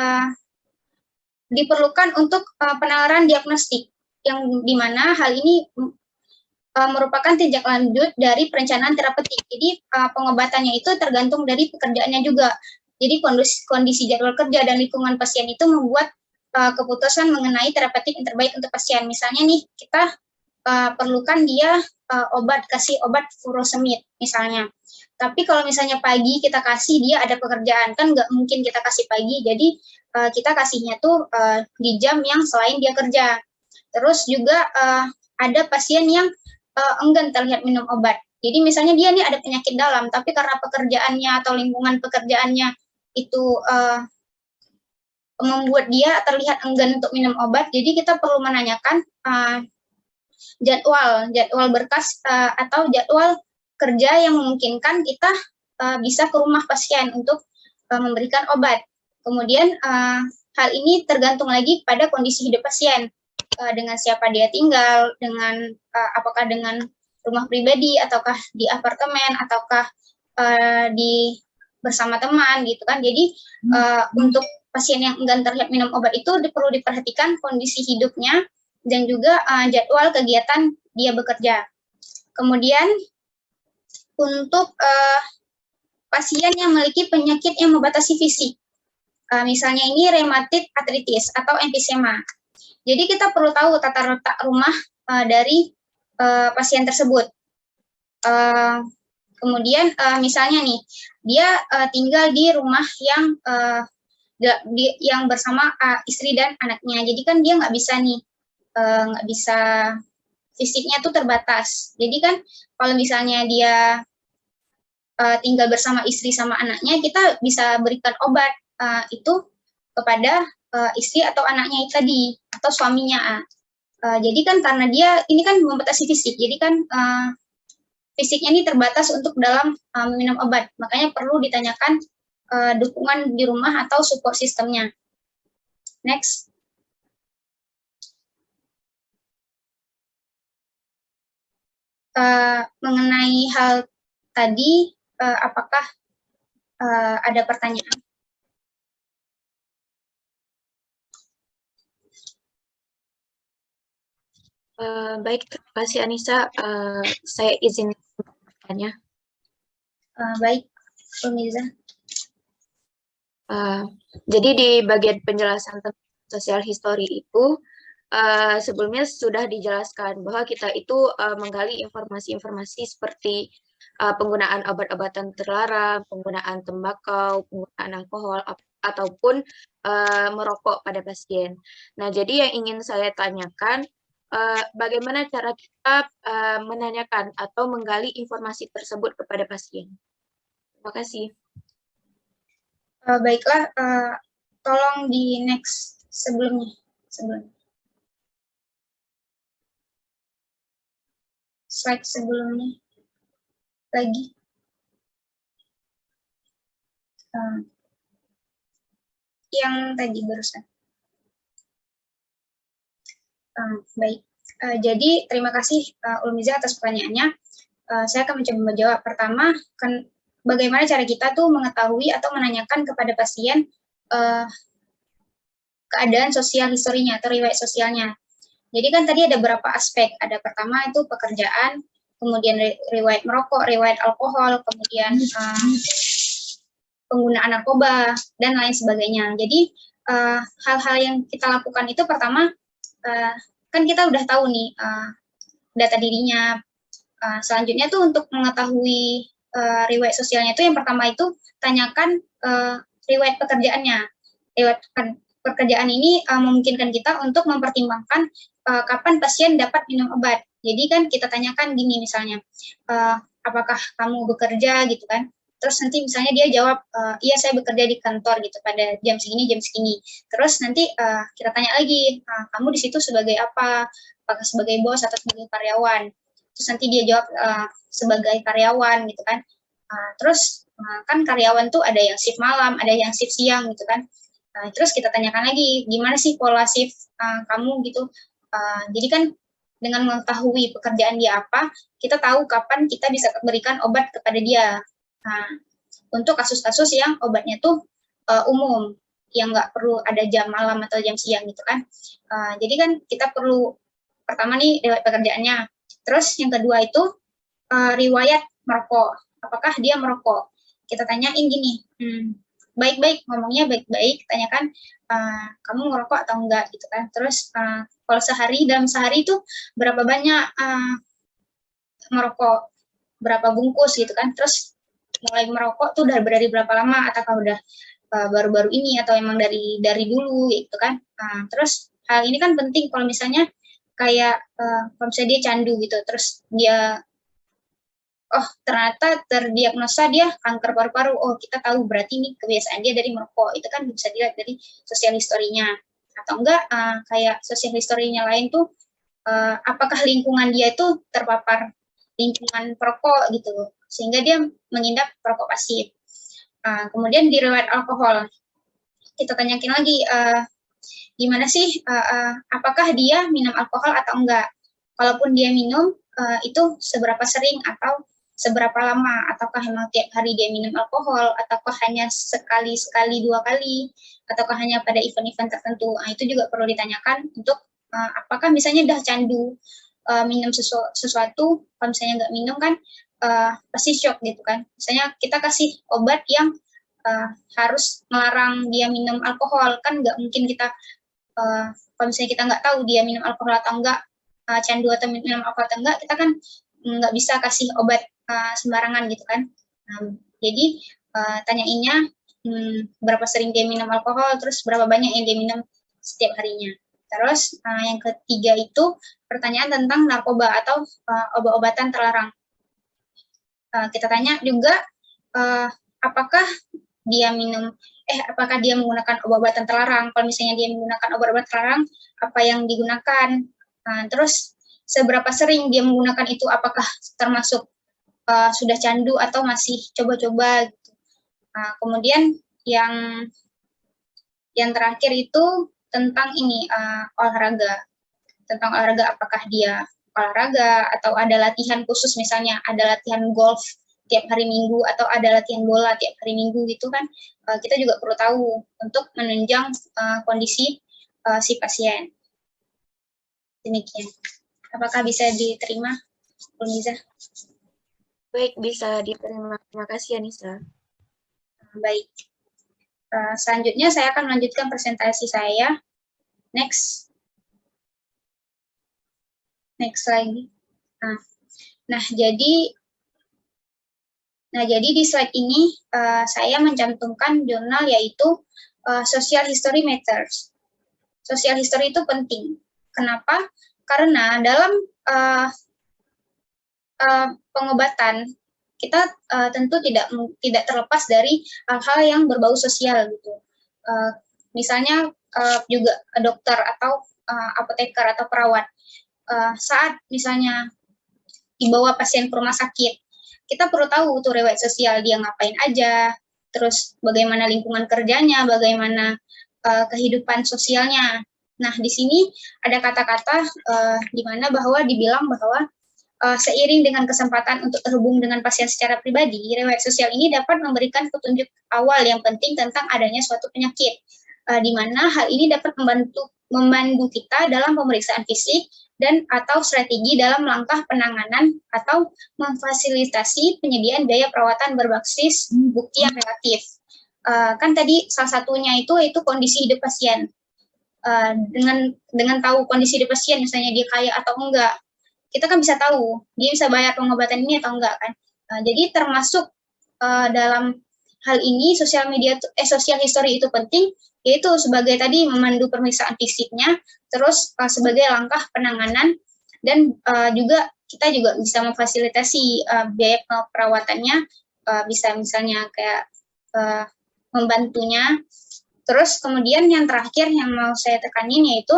diperlukan untuk penalaran diagnostik yang dimana hal ini merupakan tindak lanjut dari perencanaan terapeutik. Jadi pengobatannya itu tergantung dari pekerjaannya juga. Jadi kondisi jadwal kerja dan lingkungan pasien itu membuat keputusan mengenai terapeutik yang terbaik untuk pasien. Misalnya nih kita perlukan dia kasih obat furosemid misalnya. Tapi kalau misalnya pagi kita kasih dia ada pekerjaan, kan nggak mungkin kita kasih pagi, jadi kita kasihnya tuh di jam yang selain dia kerja. Terus juga ada pasien yang enggan terlihat minum obat. Jadi misalnya dia nih ada penyakit dalam, tapi karena pekerjaannya atau lingkungan pekerjaannya itu membuat dia terlihat enggan untuk minum obat, jadi kita perlu menanyakan jadwal berkas atau jadwal kerja yang memungkinkan kita bisa ke rumah pasien untuk memberikan obat. Kemudian hal ini tergantung lagi pada kondisi hidup pasien, dengan siapa dia tinggal, dengan apakah dengan rumah pribadi ataukah di apartemen ataukah di bersama teman gitu kan. Jadi untuk pasien yang enggan terlihat minum obat itu perlu diperhatikan kondisi hidupnya dan juga jadwal kegiatan dia bekerja. Kemudian untuk pasien yang memiliki penyakit yang membatasi fisik, misalnya ini rheumatic arthritis atau emfisema. Jadi kita perlu tahu tata letak rumah dari pasien tersebut. Kemudian misalnya nih dia tinggal di rumah yang bersama istri dan anaknya. Jadi kan dia nggak bisa nih fisiknya tuh terbatas. Jadi kan kalau misalnya dia tinggal bersama istri sama anaknya, kita bisa berikan obat itu kepada istri atau anaknya tadi atau suaminya. Jadi kan karena dia ini kan membatasi fisik, jadi kan fisiknya ini terbatas untuk dalam minum obat. Makanya perlu ditanyakan dukungan di rumah atau support sistemnya. Next. Mengenai hal tadi, apakah ada pertanyaan? Baik, terima kasih Anissa. Saya izin bertanya. Baik, Umiza. Jadi di bagian penjelasan tentang social history itu, sebelumnya sudah dijelaskan bahwa kita itu menggali informasi-informasi seperti penggunaan obat-obatan terlarang, penggunaan tembakau, penggunaan alkohol, ataupun merokok pada pasien. Nah, jadi yang ingin saya tanyakan, bagaimana cara kita menanyakan atau menggali informasi tersebut kepada pasien? Terima kasih. Baiklah, tolong di next sebelum slide sebelumnya lagi. Yang tadi barusan. Baik, jadi terima kasih Ulmiza atas pertanyaannya. Saya akan mencoba menjawab. Pertama, bagaimana cara kita tuh mengetahui atau menanyakan kepada pasien keadaan sosial historinya atau riwayat sosialnya. Jadi kan tadi ada beberapa aspek. Ada pertama itu pekerjaan, kemudian riwayat merokok, riwayat alkohol, kemudian penggunaan narkoba, dan lain sebagainya. Jadi hal-hal yang kita lakukan itu pertama, kan kita udah tahu nih data dirinya. Selanjutnya tuh untuk mengetahui riwayat sosialnya itu yang pertama itu tanyakan riwayat pekerjaannya. Riwayat pekerjaan ini memungkinkan kita untuk mempertimbangkan kapan pasien dapat minum obat. Jadi kan kita tanyakan gini misalnya, apakah kamu bekerja gitu kan? Terus nanti misalnya dia jawab, iya saya bekerja di kantor gitu pada jam segini, jam segini. Terus nanti kita tanya lagi, kamu di situ sebagai apa? Apakah sebagai bos atau sebagai karyawan? Terus nanti dia jawab sebagai karyawan gitu kan. Terus kan karyawan tuh ada yang shift malam, ada yang shift siang gitu kan. Terus kita tanyakan lagi, gimana sih pola shift kamu gitu. Jadi kan dengan mengetahui pekerjaan dia apa, kita tahu kapan kita bisa berikan obat kepada dia. Nah, untuk kasus-kasus yang obatnya tuh umum, yang nggak perlu ada jam malam atau jam siang gitu kan. Jadi kan kita perlu, pertama nih riwayat pekerjaannya. Terus yang kedua itu riwayat merokok. Apakah dia merokok? Kita tanyain gini, baik-baik, ngomongnya baik-baik, tanyakan kamu ngerokok atau enggak gitu kan. Terus kalau dalam sehari itu berapa banyak merokok, berapa bungkus gitu kan. Terus mulai merokok tuh dari berapa lama, ataukah udah baru-baru ini atau emang dari dulu gitu kan. Terus hal ini kan penting kalau misalnya kayak kalau misalnya dia candu gitu, terus dia ternyata terdiagnosa dia kanker paru-paru, kita tahu berarti ini kebiasaan dia dari merokok. Itu kan bisa dilihat dari sosial historinya. Atau enggak kayak sosial historinya lain tuh apakah lingkungan dia itu terpapar lingkungan perokok gitu, sehingga dia mengidap perokok pasif. Kemudian di riwayat alkohol, kita tanyakin lagi, gimana sih, apakah dia minum alkohol atau enggak. Kalaupun dia minum, itu seberapa sering atau seberapa lama, ataukah memang tiap hari dia minum alkohol, ataukah hanya sekali, 2 kali, ataukah hanya pada event-event tertentu. Itu juga perlu ditanyakan untuk apakah misalnya udah candu minum sesuatu, kalau misalnya nggak minum kan pasti shock gitu kan. Misalnya kita kasih obat yang harus melarang dia minum alkohol, kan nggak mungkin kita, kalau misalnya kita nggak tahu dia minum alkohol atau enggak, candu atau minum alkohol atau enggak, kita kan nggak bisa kasih obat sembarangan gitu kan. Jadi tanyainnya berapa sering dia minum alkohol, terus berapa banyak yang dia minum setiap harinya. Terus yang ketiga itu pertanyaan tentang narkoba atau obat-obatan terlarang. Kita tanya juga apakah dia menggunakan obat-obatan terlarang. Kalau misalnya dia menggunakan obat-obatan terlarang, apa yang digunakan? Terus seberapa sering dia menggunakan itu, apakah termasuk sudah candu atau masih coba-coba gitu. Kemudian yang terakhir itu tentang ini olahraga. Tentang olahraga, apakah dia olahraga atau ada latihan khusus, misalnya ada latihan golf tiap hari Minggu atau ada latihan bola tiap hari Minggu gitu kan. Kita juga perlu tahu untuk menunjang kondisi si pasien. Demikian. Apakah bisa diterima, Bu Niza? Baik, bisa diterima. Terima kasih, Anissa. Baik. Selanjutnya saya akan melanjutkan presentasi saya. Next lagi. Nah, jadi di slide ini saya mencantumkan jurnal yaitu Social History Matters. Social history itu penting. Kenapa? Karena dalam pengobatan kita tentu tidak terlepas dari hal-hal yang berbau sosial gitu. Misalnya juga dokter atau apoteker atau perawat. Saat misalnya dibawa pasien ke rumah sakit, kita perlu tahu tuh riwayat sosial dia ngapain aja, terus bagaimana lingkungan kerjanya, bagaimana kehidupan sosialnya. Nah, di sini ada kata-kata di mana dibilang bahwa seiring dengan kesempatan untuk terhubung dengan pasien secara pribadi, riwayat sosial ini dapat memberikan petunjuk awal yang penting tentang adanya suatu penyakit, di mana hal ini dapat membantu kita dalam pemeriksaan fisik dan atau strategi dalam langkah penanganan atau memfasilitasi penyediaan biaya perawatan berbasis bukti yang relatif. Kan tadi salah satunya itu kondisi hidup pasien. Dengan tahu kondisi hidup pasien, misalnya dia kaya atau enggak, kita kan bisa tahu dia bisa bayar pengobatan ini atau enggak kan. Jadi termasuk dalam hal ini social history itu penting, yaitu sebagai tadi memandu pemeriksaan fisiknya, terus sebagai langkah penanganan, dan juga kita juga bisa memfasilitasi biaya perawatannya, bisa misalnya kayak membantunya. Terus kemudian yang terakhir yang mau saya tekanin yaitu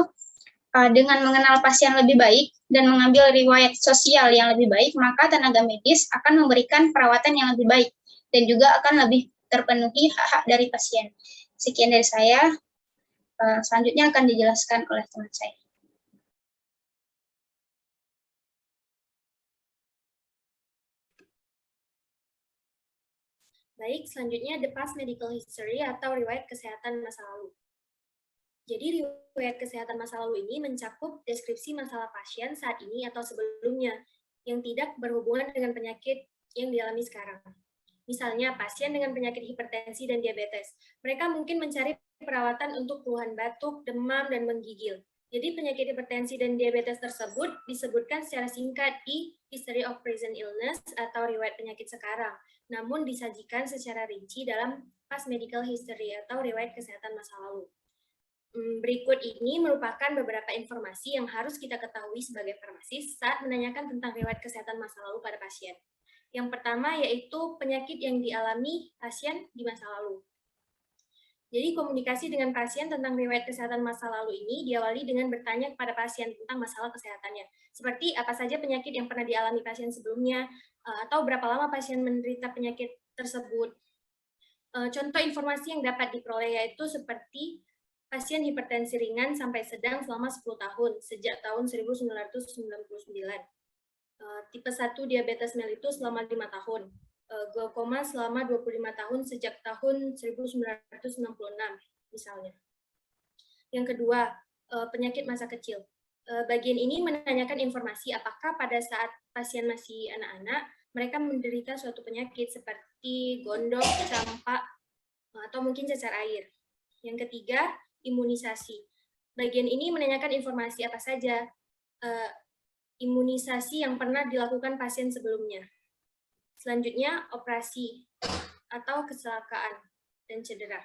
dengan mengenal pasien lebih baik dan mengambil riwayat sosial yang lebih baik, maka tenaga medis akan memberikan perawatan yang lebih baik dan juga akan lebih terpenuhi hak-hak dari pasien. Sekian dari saya, selanjutnya akan dijelaskan oleh teman saya. Baik, selanjutnya the past medical history atau riwayat kesehatan masa lalu. Jadi riwayat kesehatan masa lalu ini mencakup deskripsi masalah pasien saat ini atau sebelumnya yang tidak berhubungan dengan penyakit yang dialami sekarang. Misalnya pasien dengan penyakit hipertensi dan diabetes. Mereka mungkin mencari perawatan untuk keluhan batuk, demam, dan menggigil. Jadi penyakit hipertensi dan diabetes tersebut disebutkan secara singkat di History of Present Illness atau riwayat penyakit sekarang, namun disajikan secara rinci dalam past medical history atau riwayat kesehatan masa lalu. Berikut ini merupakan beberapa informasi yang harus kita ketahui sebagai farmasis saat menanyakan tentang riwayat kesehatan masa lalu pada pasien. Yang pertama yaitu penyakit yang dialami pasien di masa lalu. Jadi komunikasi dengan pasien tentang riwayat kesehatan masa lalu ini diawali dengan bertanya kepada pasien tentang masalah kesehatannya. Seperti apa saja penyakit yang pernah dialami pasien sebelumnya, atau berapa lama pasien menderita penyakit tersebut. Contoh informasi yang dapat diperoleh yaitu seperti pasien hipertensi ringan sampai sedang selama 10 tahun, sejak tahun 1999. Tipe 1 diabetes mellitus selama 5 tahun. Glaukoma selama 25 tahun sejak tahun 1966, misalnya. Yang kedua, penyakit masa kecil. Bagian ini menanyakan informasi apakah pada saat pasien masih anak-anak, mereka menderita suatu penyakit seperti gondok, campak, atau mungkin cacar air. Yang ketiga, imunisasi. Bagian ini menanyakan informasi apa saja imunisasi yang pernah dilakukan pasien sebelumnya. Selanjutnya, operasi atau kecelakaan dan cedera.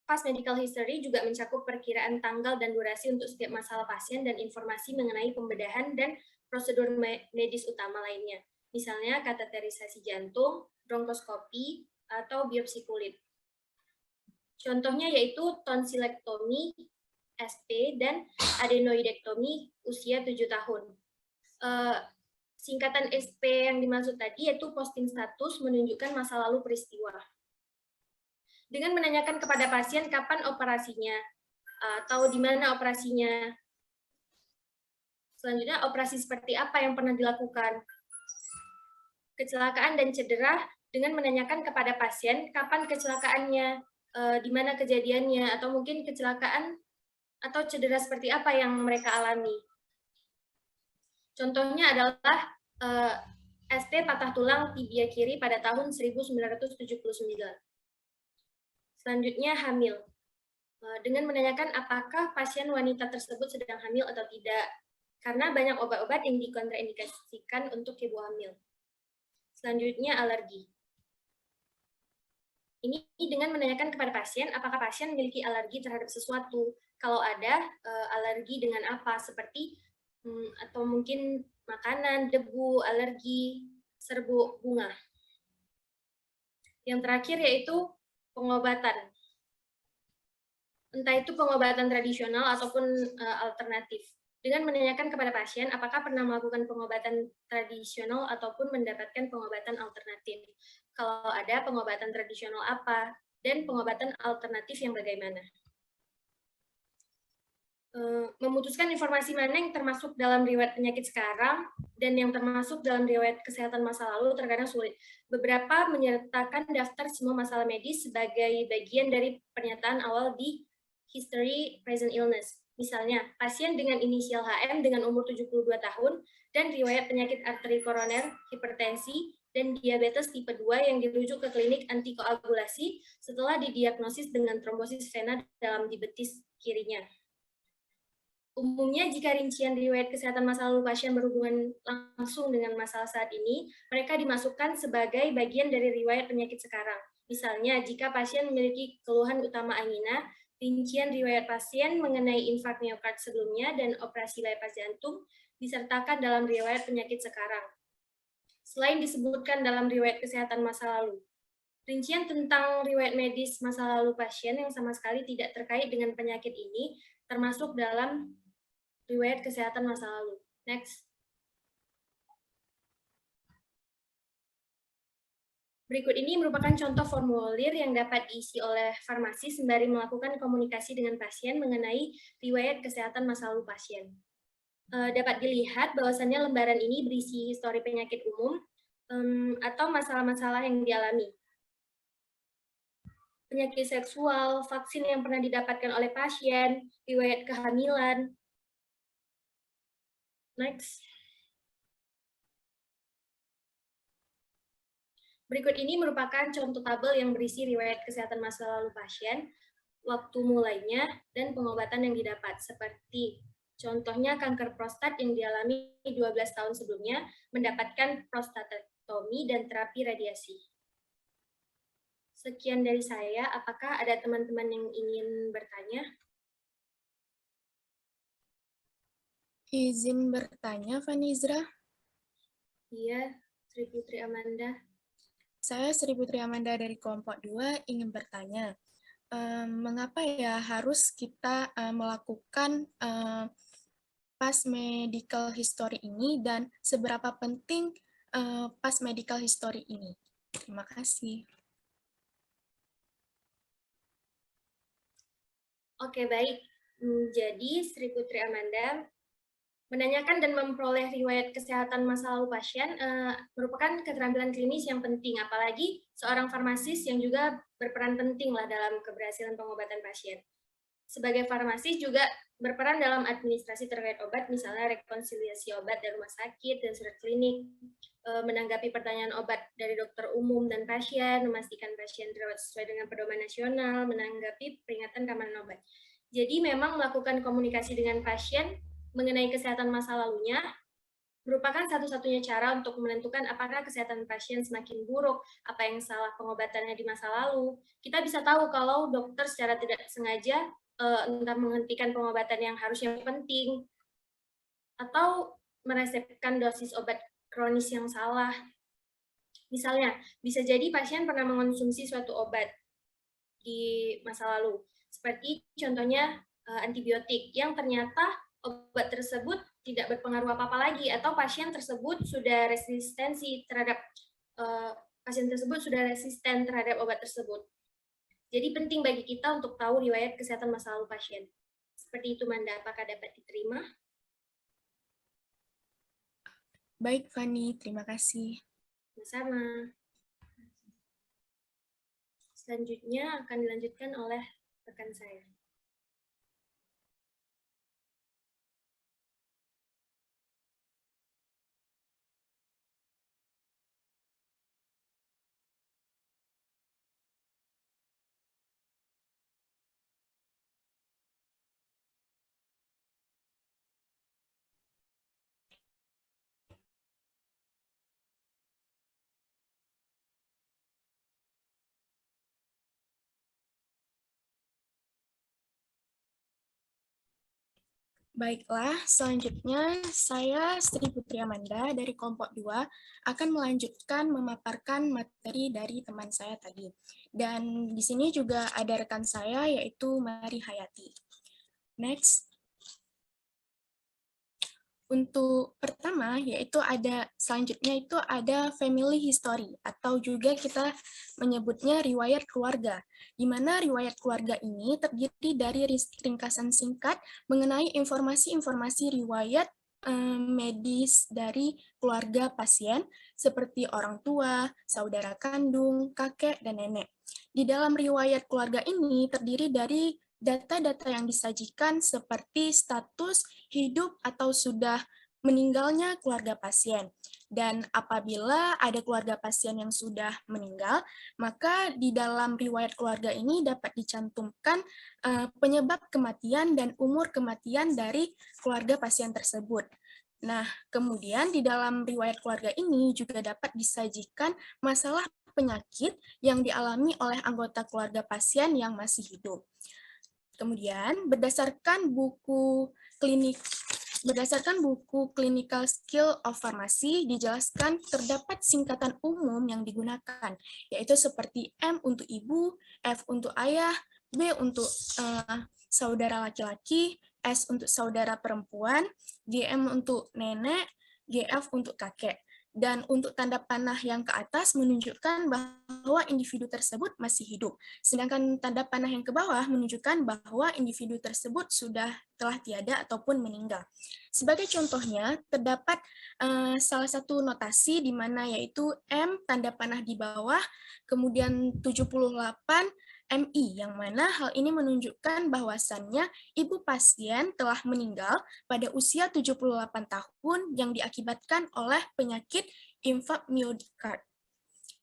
Past medical history juga mencakup perkiraan tanggal dan durasi untuk setiap masalah pasien dan informasi mengenai pembedahan dan prosedur medis utama lainnya. Misalnya kateterisasi jantung, bronkoskopi, atau biopsi kulit. Contohnya yaitu tonsilektomi, SP, dan adenoidektomi usia 7 tahun. Singkatan SP yang dimaksud tadi yaitu posting status menunjukkan masa lalu peristiwa. Dengan menanyakan kepada pasien kapan operasinya, atau di mana operasinya. Selanjutnya, operasi seperti apa yang pernah dilakukan. Kecelakaan dan cedera dengan menanyakan kepada pasien kapan kecelakaannya, di mana kejadiannya, atau mungkin kecelakaan atau cedera seperti apa yang mereka alami. Contohnya adalah ST patah tulang tibia kiri pada tahun 1979. Selanjutnya, hamil. Dengan menanyakan apakah pasien wanita tersebut sedang hamil atau tidak, karena banyak obat-obat yang dikontraindikasikan untuk ibu hamil. Selanjutnya, alergi. Ini dengan menanyakan kepada pasien apakah pasien memiliki alergi terhadap sesuatu. Kalau ada, alergi dengan apa, seperti atau mungkin makanan, debu, alergi, serbuk bunga. Yang terakhir yaitu pengobatan. Entah itu pengobatan tradisional ataupun alternatif. Dengan menanyakan kepada pasien apakah pernah melakukan pengobatan tradisional ataupun mendapatkan pengobatan alternatif. Kalau ada, pengobatan tradisional apa, dan pengobatan alternatif yang bagaimana. Memutuskan informasi mana yang termasuk dalam riwayat penyakit sekarang dan yang termasuk dalam riwayat kesehatan masa lalu terkadang sulit. Beberapa menyertakan daftar semua masalah medis sebagai bagian dari pernyataan awal di History Present Illness. Misalnya, pasien dengan inisial HM dengan umur 72 tahun dan riwayat penyakit arteri koroner, hipertensi, dan diabetes tipe 2 yang dirujuk ke klinik antikoagulasi setelah didiagnosis dengan trombosis vena dalam di betis kirinya. Umumnya, jika rincian riwayat kesehatan masa lalu pasien berhubungan langsung dengan masalah saat ini, mereka dimasukkan sebagai bagian dari riwayat penyakit sekarang. Misalnya, jika pasien memiliki keluhan utama angina, rincian riwayat pasien mengenai infark miokard sebelumnya dan operasi bypass jantung disertakan dalam riwayat penyakit sekarang. Selain disebutkan dalam riwayat kesehatan masa lalu, rincian tentang riwayat medis masa lalu pasien yang sama sekali tidak terkait dengan penyakit ini termasuk dalam riwayat kesehatan masa lalu. Next. Berikut ini merupakan contoh formulir yang dapat diisi oleh farmasi sembari melakukan komunikasi dengan pasien mengenai riwayat kesehatan masa lalu pasien. Dapat dilihat bahwasannya lembaran ini berisi histori penyakit umum atau masalah-masalah yang dialami. Penyakit seksual, vaksin yang pernah didapatkan oleh pasien, riwayat kehamilan. Next. Berikut ini merupakan contoh tabel yang berisi riwayat kesehatan masa lalu pasien, waktu mulainya, dan pengobatan yang didapat, seperti contohnya kanker prostat yang dialami 12 tahun sebelumnya, mendapatkan prostatektomi dan terapi radiasi. Sekian dari saya, apakah ada teman-teman yang ingin bertanya? Izin bertanya, Vanizra. Iya, Sri Putri Amanda. Saya Sri Putri Amanda dari kelompok 2 ingin bertanya, mengapa ya harus kita melakukan past medical history ini dan seberapa penting past medical history ini? Terima kasih. Oke, baik. Jadi, Sri Putri Amanda, menanyakan dan memperoleh riwayat kesehatan masa lalu pasien merupakan keterampilan klinis yang penting, apalagi seorang farmasis yang juga berperan penting lah dalam keberhasilan pengobatan pasien. Sebagai farmasis juga berperan dalam administrasi terkait obat, misalnya rekonsiliasi obat dari rumah sakit dan surat klinik, menanggapi pertanyaan obat dari dokter umum dan pasien, memastikan pasien dirawat sesuai dengan pedoman nasional, menanggapi peringatan keamanan obat. Jadi memang melakukan komunikasi dengan pasien mengenai kesehatan masa lalunya merupakan satu-satunya cara untuk menentukan apakah kesehatan pasien semakin buruk, apa yang salah pengobatannya di masa lalu. Kita bisa tahu kalau dokter secara tidak sengaja entah menghentikan pengobatan yang harusnya penting, atau meresepkan dosis obat kronis yang salah. Misalnya, bisa jadi pasien pernah mengonsumsi suatu obat di masa lalu, seperti contohnya antibiotik, yang ternyata obat tersebut tidak berpengaruh apa-apa lagi, atau pasien tersebut sudah resisten terhadap obat tersebut. Jadi penting bagi kita untuk tahu riwayat kesehatan masa lalu pasien. Seperti itu, Manda. Apakah dapat diterima? Baik, Fani. Terima kasih. Sama-sama. Selanjutnya akan dilanjutkan oleh rekan saya. Baiklah, selanjutnya saya Sri Putri Amanda dari kelompok 2 akan melanjutkan memaparkan materi dari teman saya tadi. Dan di sini juga ada rekan saya yaitu Mari Hayati. Next. Untuk pertama yaitu selanjutnya itu ada family history atau juga kita menyebutnya riwayat keluarga, di mana riwayat keluarga ini terdiri dari ringkasan singkat mengenai informasi-informasi riwayat medis dari keluarga pasien seperti orang tua, saudara kandung, kakek, dan nenek. Di dalam riwayat keluarga ini terdiri dari data-data yang disajikan seperti status hidup atau sudah meninggalnya keluarga pasien. Dan apabila ada keluarga pasien yang sudah meninggal, maka di dalam riwayat keluarga ini dapat dicantumkan penyebab kematian dan umur kematian dari keluarga pasien tersebut. Nah, kemudian di dalam riwayat keluarga ini juga dapat disajikan masalah penyakit yang dialami oleh anggota keluarga pasien yang masih hidup. Kemudian, berdasarkan buku Clinical Skill of Pharmacy dijelaskan terdapat singkatan umum yang digunakan, yaitu seperti M untuk ibu, F untuk ayah, B untuk saudara laki-laki, S untuk saudara perempuan, GM untuk nenek, GF untuk kakek. Dan untuk tanda panah yang ke atas menunjukkan bahwa individu tersebut masih hidup. Sedangkan tanda panah yang ke bawah menunjukkan bahwa individu tersebut telah tiada ataupun meninggal. Sebagai contohnya, terdapat salah satu notasi di mana yaitu M tanda panah di bawah, kemudian 78 MI, yang mana hal ini menunjukkan bahwasannya ibu pasien telah meninggal pada usia 78 tahun yang diakibatkan oleh penyakit infark miokard.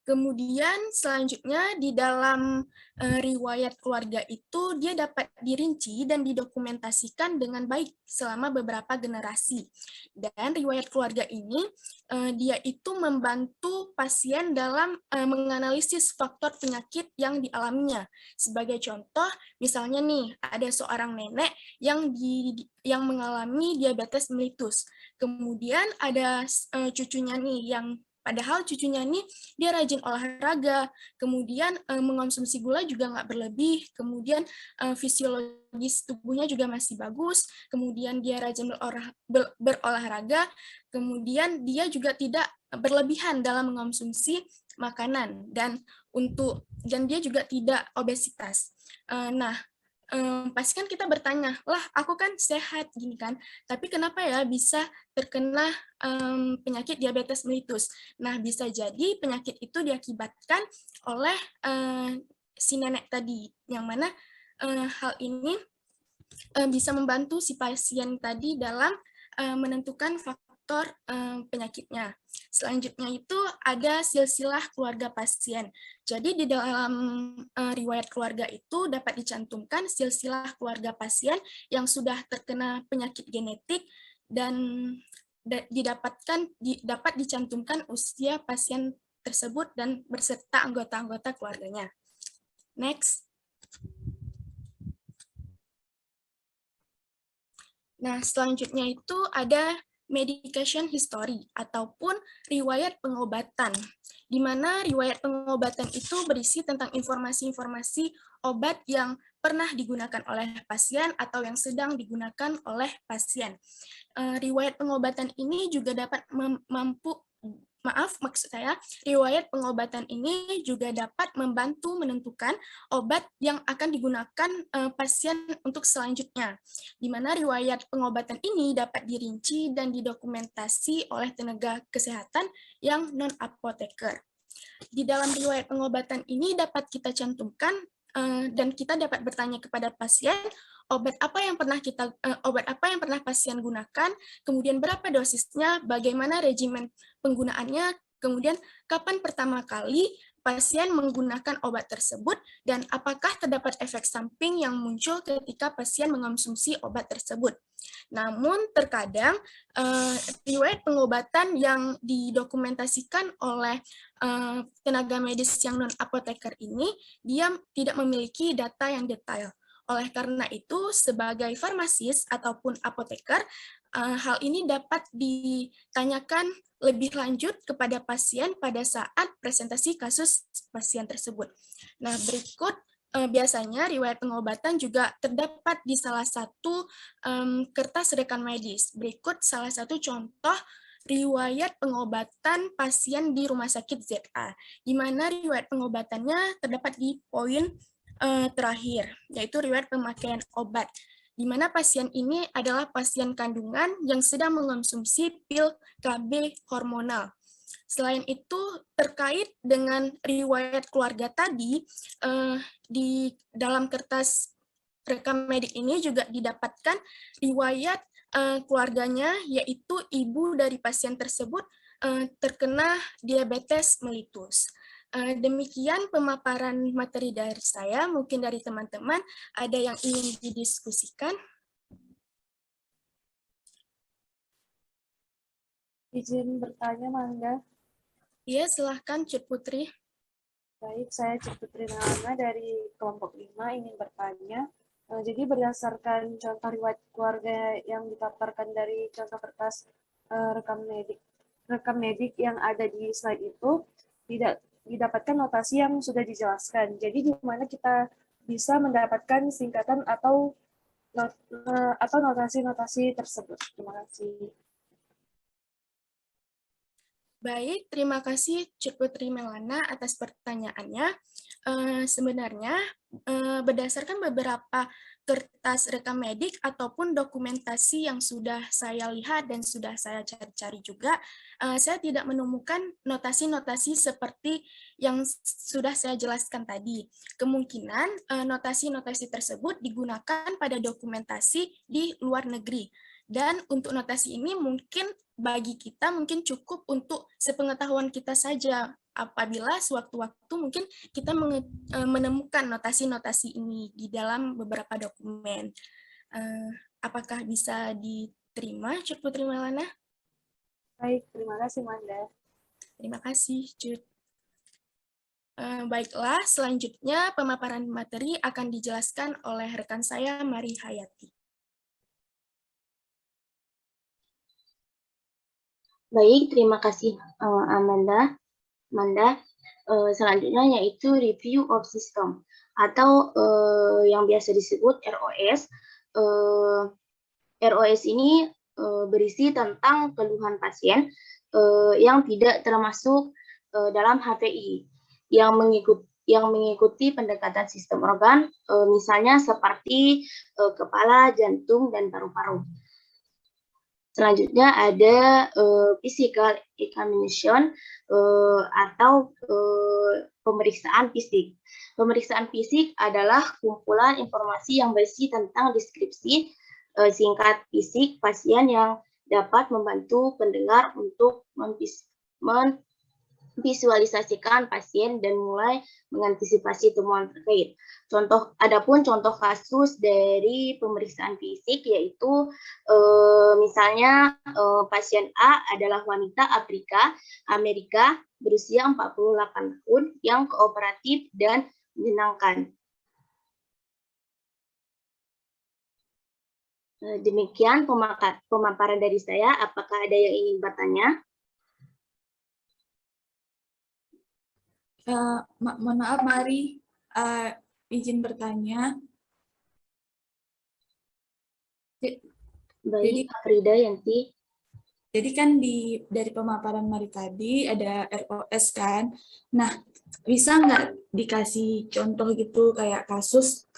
Kemudian selanjutnya di dalam riwayat keluarga itu dia dapat dirinci dan didokumentasikan dengan baik selama beberapa generasi. Dan riwayat keluarga ini dia itu membantu pasien dalam menganalisis faktor penyakit yang dialaminya. Sebagai contoh, misalnya nih ada seorang nenek yang mengalami diabetes mellitus. Kemudian ada cucunya nih yang padahal cucunya nih dia rajin olahraga, kemudian mengonsumsi gula juga nggak berlebih, kemudian fisiologis tubuhnya juga masih bagus, kemudian dia rajin berolahraga, kemudian dia juga tidak berlebihan dalam mengonsumsi makanan dan dia juga tidak obesitas. Nah, pasti kan kita bertanya, lah aku kan sehat gini kan, tapi kenapa ya bisa terkena penyakit diabetes mellitus? Nah, bisa jadi penyakit itu diakibatkan oleh si nenek tadi, yang mana hal ini bisa membantu si pasien tadi dalam menentukan faktor penyakitnya. Selanjutnya itu ada silsilah keluarga pasien. Jadi di dalam riwayat keluarga itu dapat dicantumkan silsilah keluarga pasien yang sudah terkena penyakit genetik dan dapat dicantumkan usia pasien tersebut dan berserta anggota-anggota keluarganya. Next. Nah, selanjutnya itu ada medication history ataupun riwayat pengobatan, di mana riwayat pengobatan itu berisi tentang informasi-informasi obat yang pernah digunakan oleh pasien atau yang sedang digunakan oleh pasien. Riwayat pengobatan ini juga dapat riwayat pengobatan ini juga dapat membantu menentukan obat yang akan digunakan pasien untuk selanjutnya, di mana riwayat pengobatan ini dapat dirinci dan didokumentasi oleh tenaga kesehatan yang non-apoteker. Di dalam riwayat pengobatan ini dapat kita cantumkan dan kita dapat bertanya kepada pasien, obat apa yang pernah pasien gunakan, kemudian berapa dosisnya, bagaimana regimen penggunaannya, kemudian kapan pertama kali pasien menggunakan obat tersebut, dan apakah terdapat efek samping yang muncul ketika pasien mengonsumsi obat tersebut. Namun terkadang riwayat pengobatan yang didokumentasikan oleh tenaga medis yang non-apoteker ini, dia tidak memiliki data yang detail. Oleh karena itu, sebagai farmasis ataupun apoteker, hal ini dapat ditanyakan lebih lanjut kepada pasien pada saat presentasi kasus pasien tersebut. Nah, berikut biasanya riwayat pengobatan juga terdapat di salah satu kertas rekan medis. Berikut salah satu contoh riwayat pengobatan pasien di Rumah Sakit ZA, di mana riwayat pengobatannya terdapat di poin terakhir, yaitu riwayat pemakaian obat, di mana pasien ini adalah pasien kandungan yang sedang mengonsumsi pil KB hormonal. Selain itu, terkait dengan riwayat keluarga tadi, di dalam kertas rekam medik ini juga didapatkan riwayat keluarganya, yaitu ibu dari pasien tersebut terkena diabetes mellitus. Demikian pemaparan materi dari saya, mungkin dari teman-teman ada yang ingin didiskusikan. Izin bertanya, Mangga. Iya, silahkan Cut Putri. Baik, saya Putri Nalana dari kelompok 5 ingin bertanya. Jadi berdasarkan contoh riwayat keluarga yang dipaparkan dari contoh kertas rekam medik yang ada di slide itu tidak didapatkan notasi yang sudah dijelaskan. Jadi di mana kita bisa mendapatkan singkatan atau notasi-notasi tersebut. Terima kasih. Baik, terima kasih Cik Putri Melana atas pertanyaannya. Sebenarnya berdasarkan beberapa kertas rekam medik ataupun dokumentasi yang sudah saya lihat dan sudah saya cari-cari juga, saya tidak menemukan notasi-notasi seperti yang sudah saya jelaskan tadi. Kemungkinan notasi-notasi tersebut digunakan pada dokumentasi di luar negeri. Dan untuk notasi ini mungkin bagi kita mungkin cukup untuk sepengetahuan kita saja. Apabila sewaktu-waktu mungkin kita menemukan notasi-notasi ini di dalam beberapa dokumen. Apakah bisa diterima, Cik Putri Melana? Baik, terima kasih, Manda. Terima kasih, Cik. Baiklah, selanjutnya pemaparan materi akan dijelaskan oleh rekan saya, Mari Hayati. Baik, terima kasih Amanda. Selanjutnya yaitu review of system atau yang biasa disebut ROS. ROS ini berisi tentang keluhan pasien yang tidak termasuk dalam HPI yang mengikuti pendekatan sistem organ, misalnya seperti kepala, jantung, dan paru-paru. Selanjutnya ada physical examination atau pemeriksaan fisik. Pemeriksaan fisik adalah kumpulan informasi yang berisi tentang deskripsi singkat fisik pasien yang dapat membantu pendengar untuk memvisualisasikan pasien dan mulai mengantisipasi temuan terkait. Adapun contoh kasus dari pemeriksaan fisik yaitu misalnya pasien A adalah wanita Amerika berusia 48 tahun yang kooperatif dan menyenangkan. Demikian pemaparan dari saya. Apakah ada yang ingin bertanya? Mohon maaf, Mari izin bertanya. Baik, Frida Yanti. Jadi kan dari pemaparan Mari tadi ada ROS kan. Nah, bisa nggak dikasih contoh gitu kayak kasus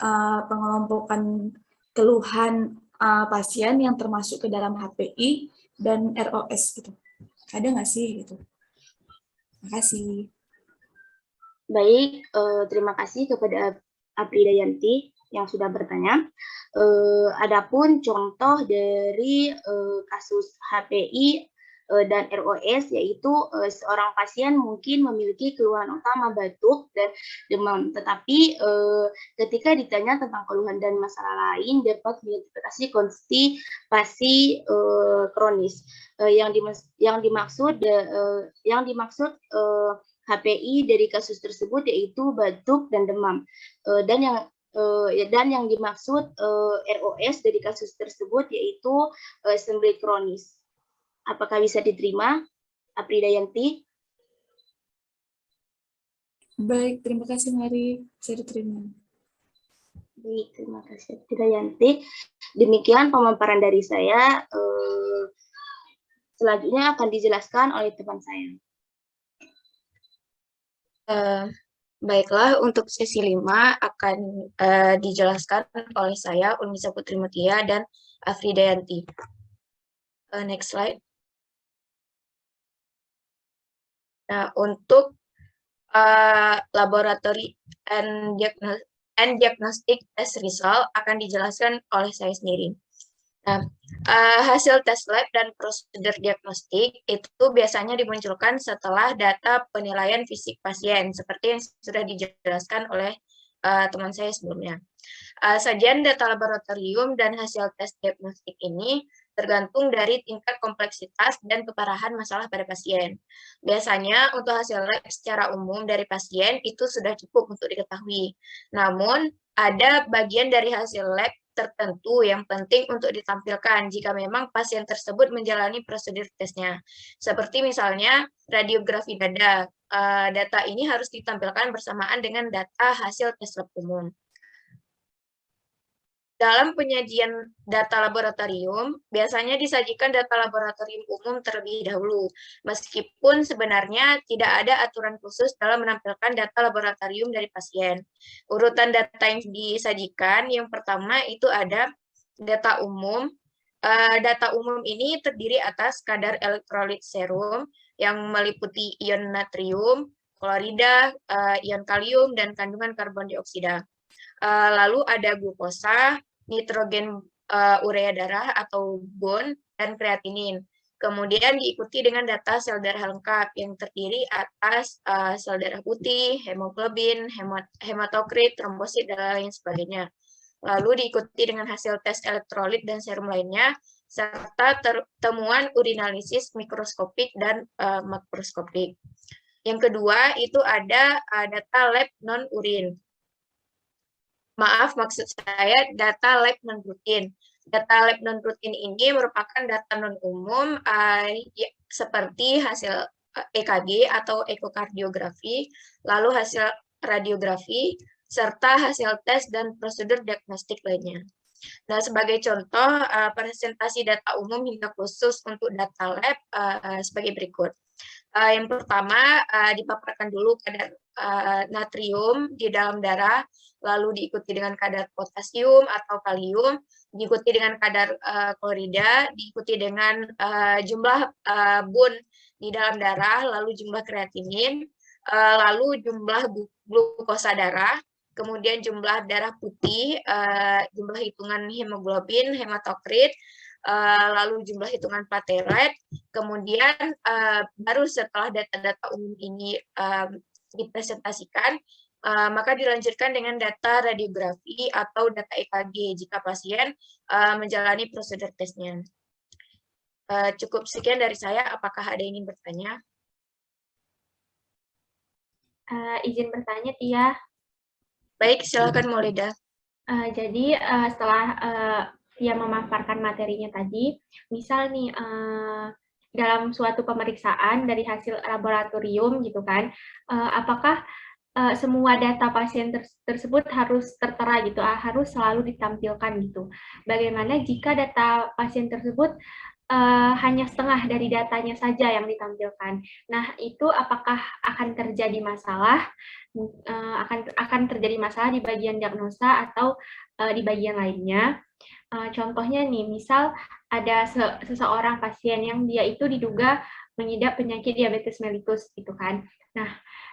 pengelompokan keluhan pasien yang termasuk ke dalam HPI dan ROS gitu? Ada nggak sih gitu? Terima kasih. Baik, terima kasih kepada Aprida Yanti yang sudah bertanya. Adapun contoh dari kasus HPI dan ROS yaitu seorang pasien mungkin memiliki keluhan utama batuk dan demam, tetapi ketika ditanya tentang keluhan dan masalah lain dapat mengidentifikasi konstipasi kronis. Yang dimaksud HPI dari kasus tersebut yaitu batuk dan demam, dan yang dimaksud ROS dari kasus tersebut yaitu sembli kronis. Apakah bisa diterima, Aprida Yanti? Baik, terima kasih Mari, saya diterima. Baik, terima kasih Aprida Yanti. Demikian pemaparan dari saya. Selanjutnya akan dijelaskan oleh teman saya. Baiklah, untuk sesi 5 akan dijelaskan oleh saya, Unmisa Putri Mutia dan Afrida Yanti. Next slide. Nah, untuk laboratory and diagnostic test result akan dijelaskan oleh saya sendiri. Nah, hasil tes lab dan prosedur diagnostik itu biasanya dimunculkan setelah data penilaian fisik pasien, seperti yang sudah dijelaskan oleh teman saya sebelumnya. Sajian data laboratorium dan hasil tes diagnostik ini tergantung dari tingkat kompleksitas dan keparahan masalah pada pasien. Biasanya untuk hasil lab secara umum dari pasien itu sudah cukup untuk diketahui. Namun, ada bagian dari hasil lab tertentu yang penting untuk ditampilkan jika memang pasien tersebut menjalani prosedur tesnya. Seperti misalnya radiografi dada. Data ini harus ditampilkan bersamaan dengan data hasil tes lab umum. Dalam penyajian data laboratorium, biasanya disajikan data laboratorium umum terlebih dahulu, meskipun sebenarnya tidak ada aturan khusus dalam menampilkan data laboratorium dari pasien. Urutan data yang disajikan, yang pertama itu ada data umum. Data umum ini terdiri atas kadar elektrolit serum yang meliputi ion natrium, klorida, ion kalium, dan kandungan karbon dioksida. Lalu ada glukosa, nitrogen urea darah atau bone, dan kreatinin. Kemudian diikuti dengan data sel darah lengkap yang terdiri atas sel darah putih, hemoglobin, hematokrit, trombosit, dan lain sebagainya. Lalu diikuti dengan hasil tes elektrolit dan serum lainnya, serta temuan urinalisis mikroskopik dan makroskopik. Yang kedua itu ada data lab non-urin. Maaf, maksud saya data lab non-rutin. Data lab non-rutin ini merupakan data non-umum seperti hasil EKG atau ekokardiografi, lalu hasil radiografi, serta hasil tes dan prosedur diagnostik lainnya. Nah, sebagai contoh, presentasi data umum hingga khusus untuk data lab sebagai berikut. Yang pertama, dipaparkan dulu kadar natrium di dalam darah, lalu diikuti dengan kadar potasium atau kalium, diikuti dengan kadar klorida, diikuti dengan jumlah bun di dalam darah, lalu jumlah kreatinin, lalu jumlah glukosa darah, kemudian jumlah darah putih, jumlah hitungan hemoglobin, hematokrit, lalu jumlah hitungan platelet, kemudian baru setelah data-data umum ini dipresentasikan, maka dilanjutkan dengan data radiografi atau data EKG jika pasien menjalani prosedur tesnya. Cukup sekian dari saya, apakah ada yang ingin bertanya? Izin bertanya, Tia. Baik, silakan Maulida. Jadi setelah Tia memaparkan materinya tadi, misal nih dalam suatu pemeriksaan dari hasil laboratorium gitu kan, apakah semua data pasien tersebut harus tertera gitu, harus selalu ditampilkan gitu. Bagaimana jika data pasien tersebut hanya setengah dari datanya saja yang ditampilkan? Nah, itu apakah akan terjadi masalah? Akan terjadi masalah di bagian diagnosa atau di bagian lainnya? Contohnya nih, misal ada seseorang pasien yang dia itu diduga mengidap penyakit diabetes mellitus gitu kan. Nah,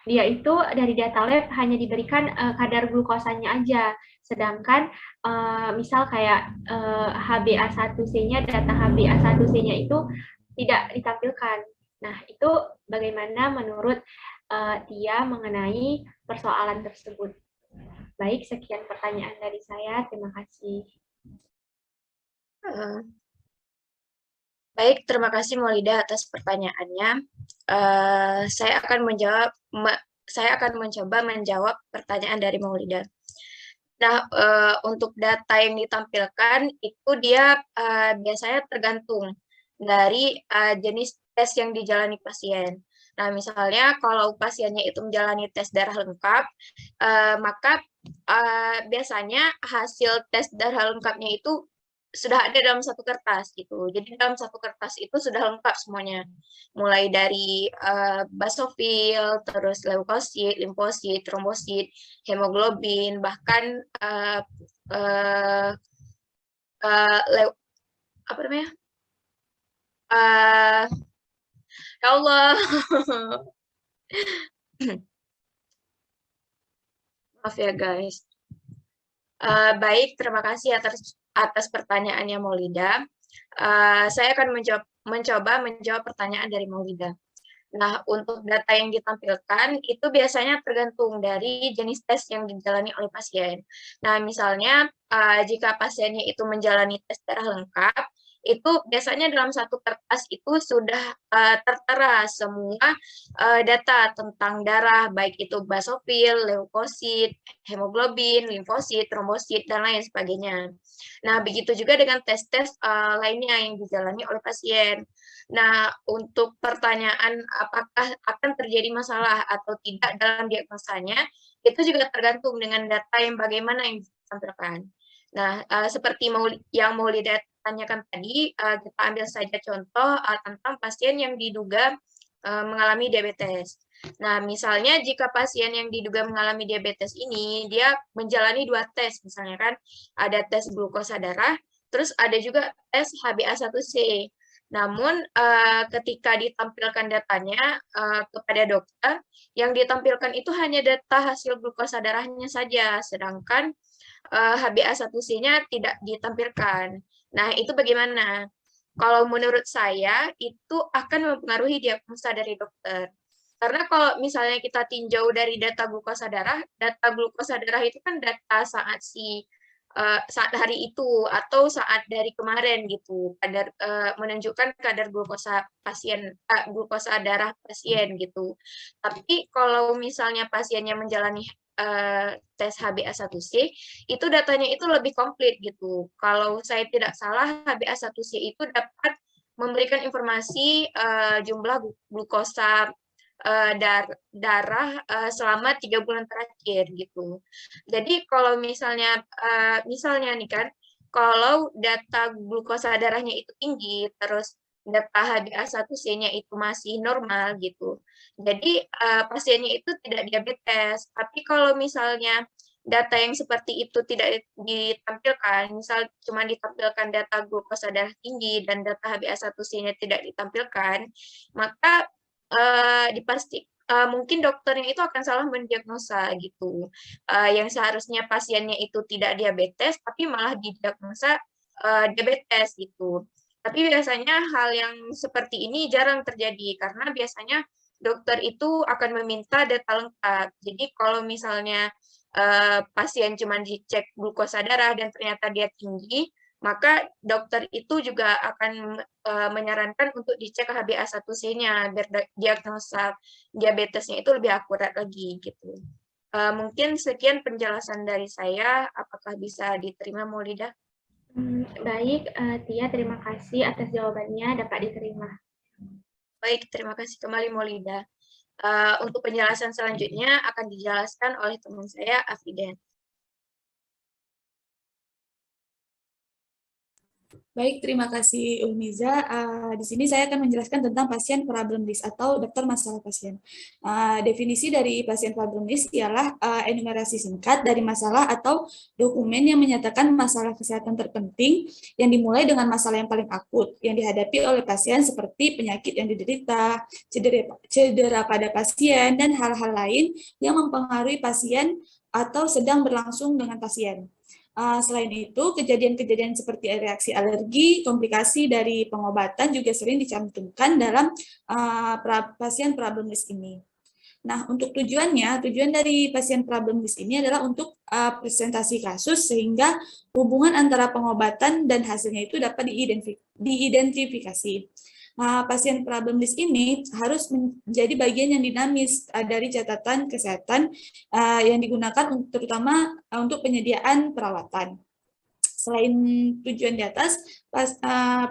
dia itu dari data lab hanya diberikan kadar glukosanya aja, sedangkan misal kayak HbA1c-nya, data HbA1c-nya itu tidak ditampilkan. Nah, itu bagaimana menurut Tia mengenai persoalan tersebut? Baik, sekian pertanyaan dari saya. Terima kasih. Baik, terima kasih Maulida atas pertanyaannya. Saya akan mencoba menjawab pertanyaan dari Maulida. Nah, untuk data yang ditampilkan itu dia biasanya tergantung dari jenis tes yang dijalani pasien. Nah, misalnya kalau pasiennya itu menjalani tes darah lengkap, maka biasanya hasil tes darah lengkapnya itu sudah ada dalam satu kertas gitu. Jadi dalam satu kertas itu sudah lengkap semuanya. Mulai dari basofil, terus leukosit, limfosit, trombosit, hemoglobin, bahkan apa namanya? Ya Allah. Maaf ya guys. Baik, terima kasih atas pertanyaannya Maulida. Saya akan mencoba menjawab pertanyaan dari Maulida. Nah, untuk data yang ditampilkan itu biasanya tergantung dari jenis tes yang dijalani oleh pasien. Nah, misalnya jika pasiennya itu menjalani tes darah lengkap, itu biasanya dalam satu kertas itu sudah tertera semua data tentang darah, baik itu basofil, leukosit, hemoglobin, limfosit, trombosit, dan lain sebagainya. Nah, begitu juga dengan tes-tes lainnya yang dijalani oleh pasien. Nah, untuk pertanyaan apakah akan terjadi masalah atau tidak dalam diagnosanya, itu juga tergantung dengan data yang bagaimana yang ditampilkan. Nah, seperti yang Maulida tanyakan tadi, kita ambil saja contoh tentang pasien yang diduga mengalami diabetes. Nah, misalnya jika pasien yang diduga mengalami diabetes ini, dia menjalani 2 tes, misalnya kan, ada tes glukosa darah, terus ada juga tes HbA1c. Namun, ketika ditampilkan datanya kepada dokter, yang ditampilkan itu hanya data hasil glukosa darahnya saja, sedangkan HbA1c-nya tidak ditampilkan. Nah, itu bagaimana? Kalau menurut saya, itu akan mempengaruhi diagnosa dari dokter. Karena kalau misalnya kita tinjau dari data glukosa darah itu kan data saat saat hari itu atau saat dari kemarin gitu, kadar menunjukkan kadar glukosa glukosa darah pasien gitu. Tapi kalau misalnya pasiennya menjalani tes HbA1c, itu datanya itu lebih komplit gitu. Kalau saya tidak salah, HbA1c itu dapat memberikan informasi jumlah glukosa darah selama 3 bulan terakhir gitu. Jadi kalau misalnya nih kan, kalau data glukosa darahnya itu tinggi, terus data HbA1c-nya itu masih normal gitu. Jadi pasiennya itu tidak diabetes. Tapi kalau misalnya data yang seperti itu tidak ditampilkan, misal cuma ditampilkan data glukosa darah tinggi dan data HbA1c-nya tidak ditampilkan, maka mungkin dokternya itu akan salah mendiagnosa gitu. Yang seharusnya pasiennya itu tidak diabetes, tapi malah didiagnosa diabetes gitu. Tapi biasanya hal yang seperti ini jarang terjadi, karena biasanya dokter itu akan meminta data lengkap. Jadi kalau misalnya pasien cuma dicek glukosa darah dan ternyata dia tinggi, maka dokter itu juga akan menyarankan untuk dicek HbA1c-nya biar diagnosa diabetesnya itu lebih akurat lagi gitu. Mungkin sekian penjelasan dari saya. Apakah bisa diterima, Maulida? Baik, Tia, terima kasih atas jawabannya, dapat diterima. Baik, terima kasih kembali, Maulida. Untuk penjelasan selanjutnya akan dijelaskan oleh teman saya, Afiden. Baik, terima kasih Ulmiza. Di sini saya akan menjelaskan tentang pasien problem list atau daftar masalah pasien. Definisi dari pasien problem list ialah enumerasi singkat dari masalah atau dokumen yang menyatakan masalah kesehatan terpenting yang dimulai dengan masalah yang paling akut yang dihadapi oleh pasien seperti penyakit yang diderita, cedera pada pasien, dan hal-hal lain yang mempengaruhi pasien atau sedang berlangsung dengan pasien. Selain itu, kejadian-kejadian seperti reaksi alergi, komplikasi dari pengobatan juga sering dicantumkan dalam pasien problem list ini. Nah, untuk tujuan dari pasien problem list ini adalah untuk presentasi kasus sehingga hubungan antara pengobatan dan hasilnya itu dapat diidentifikasi. Pasien problem list ini harus menjadi bagian yang dinamis dari catatan kesehatan yang digunakan terutama untuk penyediaan perawatan. Selain tujuan di atas,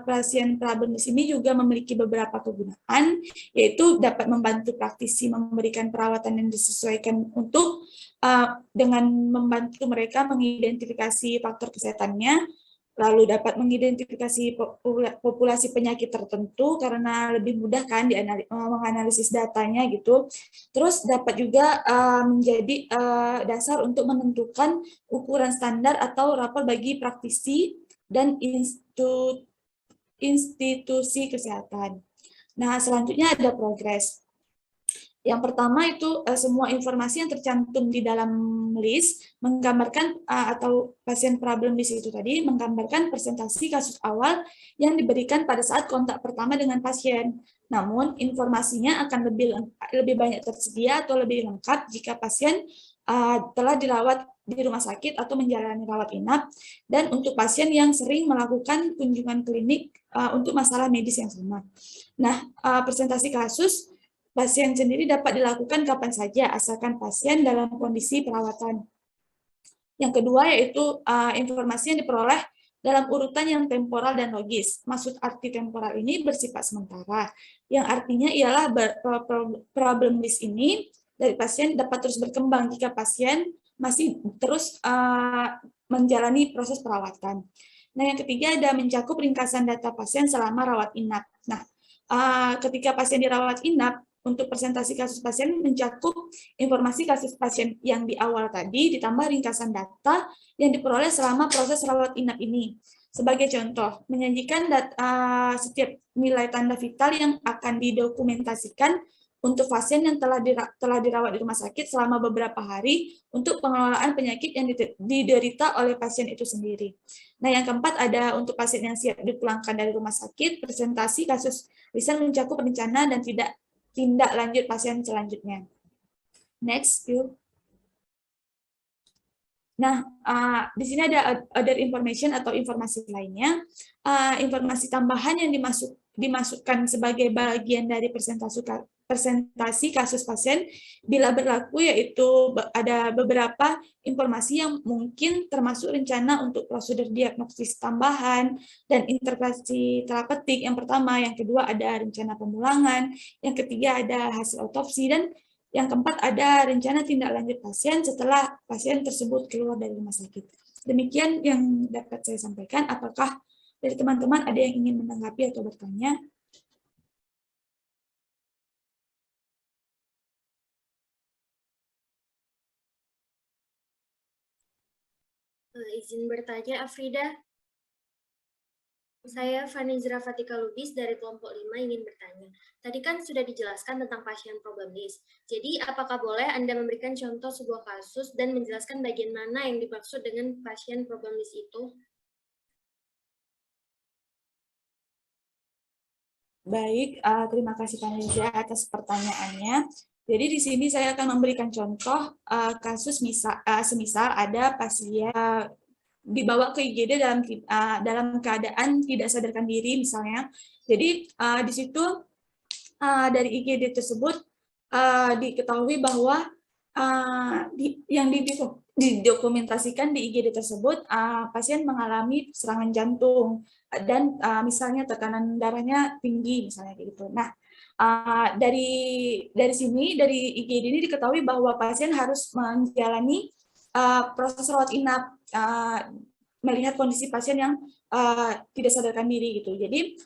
pasien problem list ini juga memiliki beberapa kegunaan, yaitu dapat membantu praktisi memberikan perawatan yang disesuaikan dengan membantu mereka mengidentifikasi faktor kesehatannya, lalu dapat mengidentifikasi populasi penyakit tertentu karena lebih mudah kan menganalisis datanya gitu. Terus dapat juga menjadi dasar untuk menentukan ukuran standar atau rapor bagi praktisi dan institusi kesehatan. Nah, selanjutnya ada progres. Yang pertama itu semua informasi yang tercantum di dalam list menggambarkan atau pasien problem list itu tadi menggambarkan presentasi kasus awal yang diberikan pada saat kontak pertama dengan pasien. Namun informasinya akan lebih banyak tersedia atau lebih lengkap jika pasien telah dirawat di rumah sakit atau menjalani rawat inap, dan untuk pasien yang sering melakukan kunjungan klinik untuk masalah medis yang sama. Nah, presentasi kasus pasien sendiri dapat dilakukan kapan saja, asalkan pasien dalam kondisi perawatan. Yang kedua yaitu informasi yang diperoleh dalam urutan yang temporal dan logis. Maksud arti temporal ini bersifat sementara, yang artinya ialah problem list ini dari pasien dapat terus berkembang jika pasien masih terus menjalani proses perawatan. Nah, yang ketiga ada mencakup ringkasan data pasien selama rawat inap. Nah, ketika pasien dirawat inap, untuk presentasi kasus pasien mencakup informasi kasus pasien yang di awal tadi, ditambah ringkasan data yang diperoleh selama proses rawat inap ini. Sebagai contoh, menyajikan setiap nilai tanda vital yang akan didokumentasikan untuk pasien yang telah dirawat di rumah sakit selama beberapa hari untuk pengelolaan penyakit yang diderita oleh pasien itu sendiri. Nah, yang keempat ada untuk pasien yang siap dipulangkan dari rumah sakit, presentasi kasus lisan mencakup rencana dan tindak lanjut pasien selanjutnya. Next, yuk. Nah, di sini ada other information atau informasi lainnya. Informasi tambahan yang dimasukkan sebagai bagian dari presentasi kasus pasien bila berlaku, yaitu ada beberapa informasi yang mungkin termasuk rencana untuk prosedur diagnosis tambahan dan interpretasi terapeutik. Yang pertama, yang kedua ada rencana pemulangan, yang ketiga ada hasil otopsi, dan yang keempat ada rencana tindak lanjut pasien setelah pasien tersebut keluar dari rumah sakit. Demikian yang dapat saya sampaikan. Apakah dari teman-teman ada yang ingin menanggapi atau bertanya? Izin bertanya, Afrida. Saya Vanizra Fatika Lubis dari kelompok 5 ingin bertanya. Tadi kan sudah dijelaskan tentang pasien problem list. Jadi, apakah boleh Anda memberikan contoh sebuah kasus dan menjelaskan bagian mana yang dimaksud dengan pasien problem list itu? Baik, terima kasih Vanizra atas pertanyaannya. Jadi di sini saya akan memberikan contoh kasus semisal ada pasien dibawa ke IGD dalam keadaan tidak sadarkan diri misalnya. Jadi di situ dari IGD tersebut diketahui bahwa yang didokumentasikan di IGD tersebut pasien mengalami serangan jantung dan misalnya tekanan darahnya tinggi misalnya gitu. Nah, dari sini dari IGD ini diketahui bahwa pasien harus menjalani proses rawat inap, melihat kondisi pasien yang tidak sadarkan diri gitu. Jadi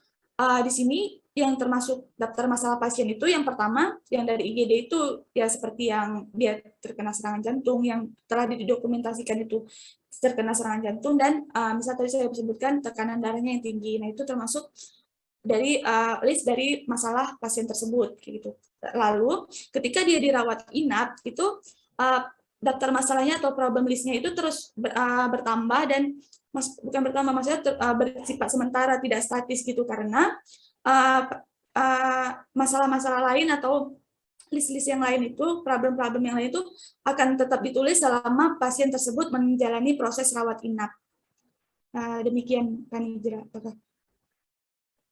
di sini yang termasuk daftar masalah pasien itu yang pertama yang dari IGD itu ya seperti yang dia terkena serangan jantung yang telah didokumentasikan itu terkena serangan jantung, dan misalnya tadi saya sebutkan tekanan darahnya yang tinggi. Nah, itu termasuk dari list dari masalah pasien tersebut gitu. Lalu ketika dia dirawat inap itu daftar masalahnya atau problem list-nya itu terus bertambah, dan bukan bertambah, maksudnya bersifat sementara, tidak statis gitu, karena masalah-masalah lain atau list-list yang lain itu, problem-problem yang lain itu akan tetap ditulis selama pasien tersebut menjalani proses rawat inap. Demikian Vanizra, apakah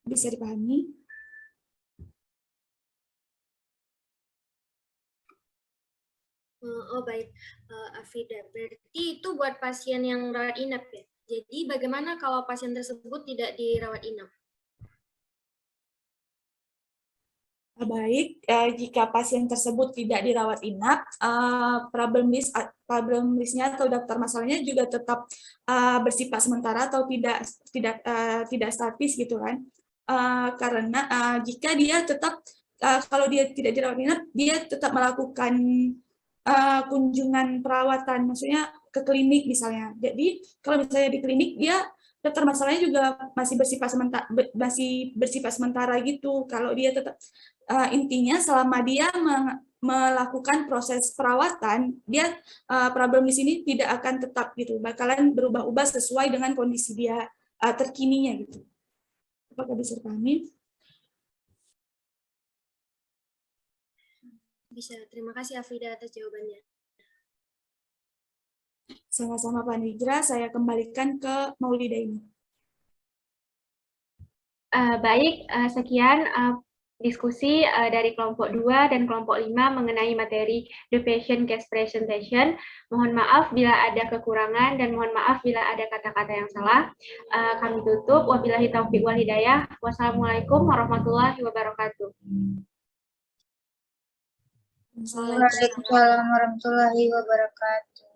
bisa dipahami? Oh baik, Afrida. Berarti itu buat pasien yang rawat inap ya? Jadi bagaimana kalau pasien tersebut tidak dirawat inap? Baik, jika pasien tersebut tidak dirawat inap, problem list-nya atau daftar masalahnya juga tetap bersifat sementara atau tidak statis gitu kan? Karena jika dia tetap kalau dia tidak dirawat inap, dia tetap melakukan kunjungan perawatan, maksudnya ke klinik misalnya. Jadi kalau misalnya di klinik dia daftar masalahnya juga masih bersifat sementara gitu. Kalau dia tetap intinya selama dia melakukan proses perawatan, dia problem di sini tidak akan tetap gitu, bakalan berubah-ubah sesuai dengan kondisi dia terkininya gitu. Apakah bisa dipahami? Bisa, terima kasih Afrida atas jawabannya. Sama-sama Pak Nidra, saya kembalikan ke Maulida ini. Baik, sekian diskusi dari kelompok 2 dan kelompok 5 mengenai materi The Patient Case Presentation. Mohon maaf bila ada kekurangan dan mohon maaf bila ada kata-kata yang salah. Kami tutup. Wabillahi taufiq wal hidayah. Wassalamualaikum warahmatullahi wabarakatuh. Waalaikumsalam warahmatullahi wabarakatuh.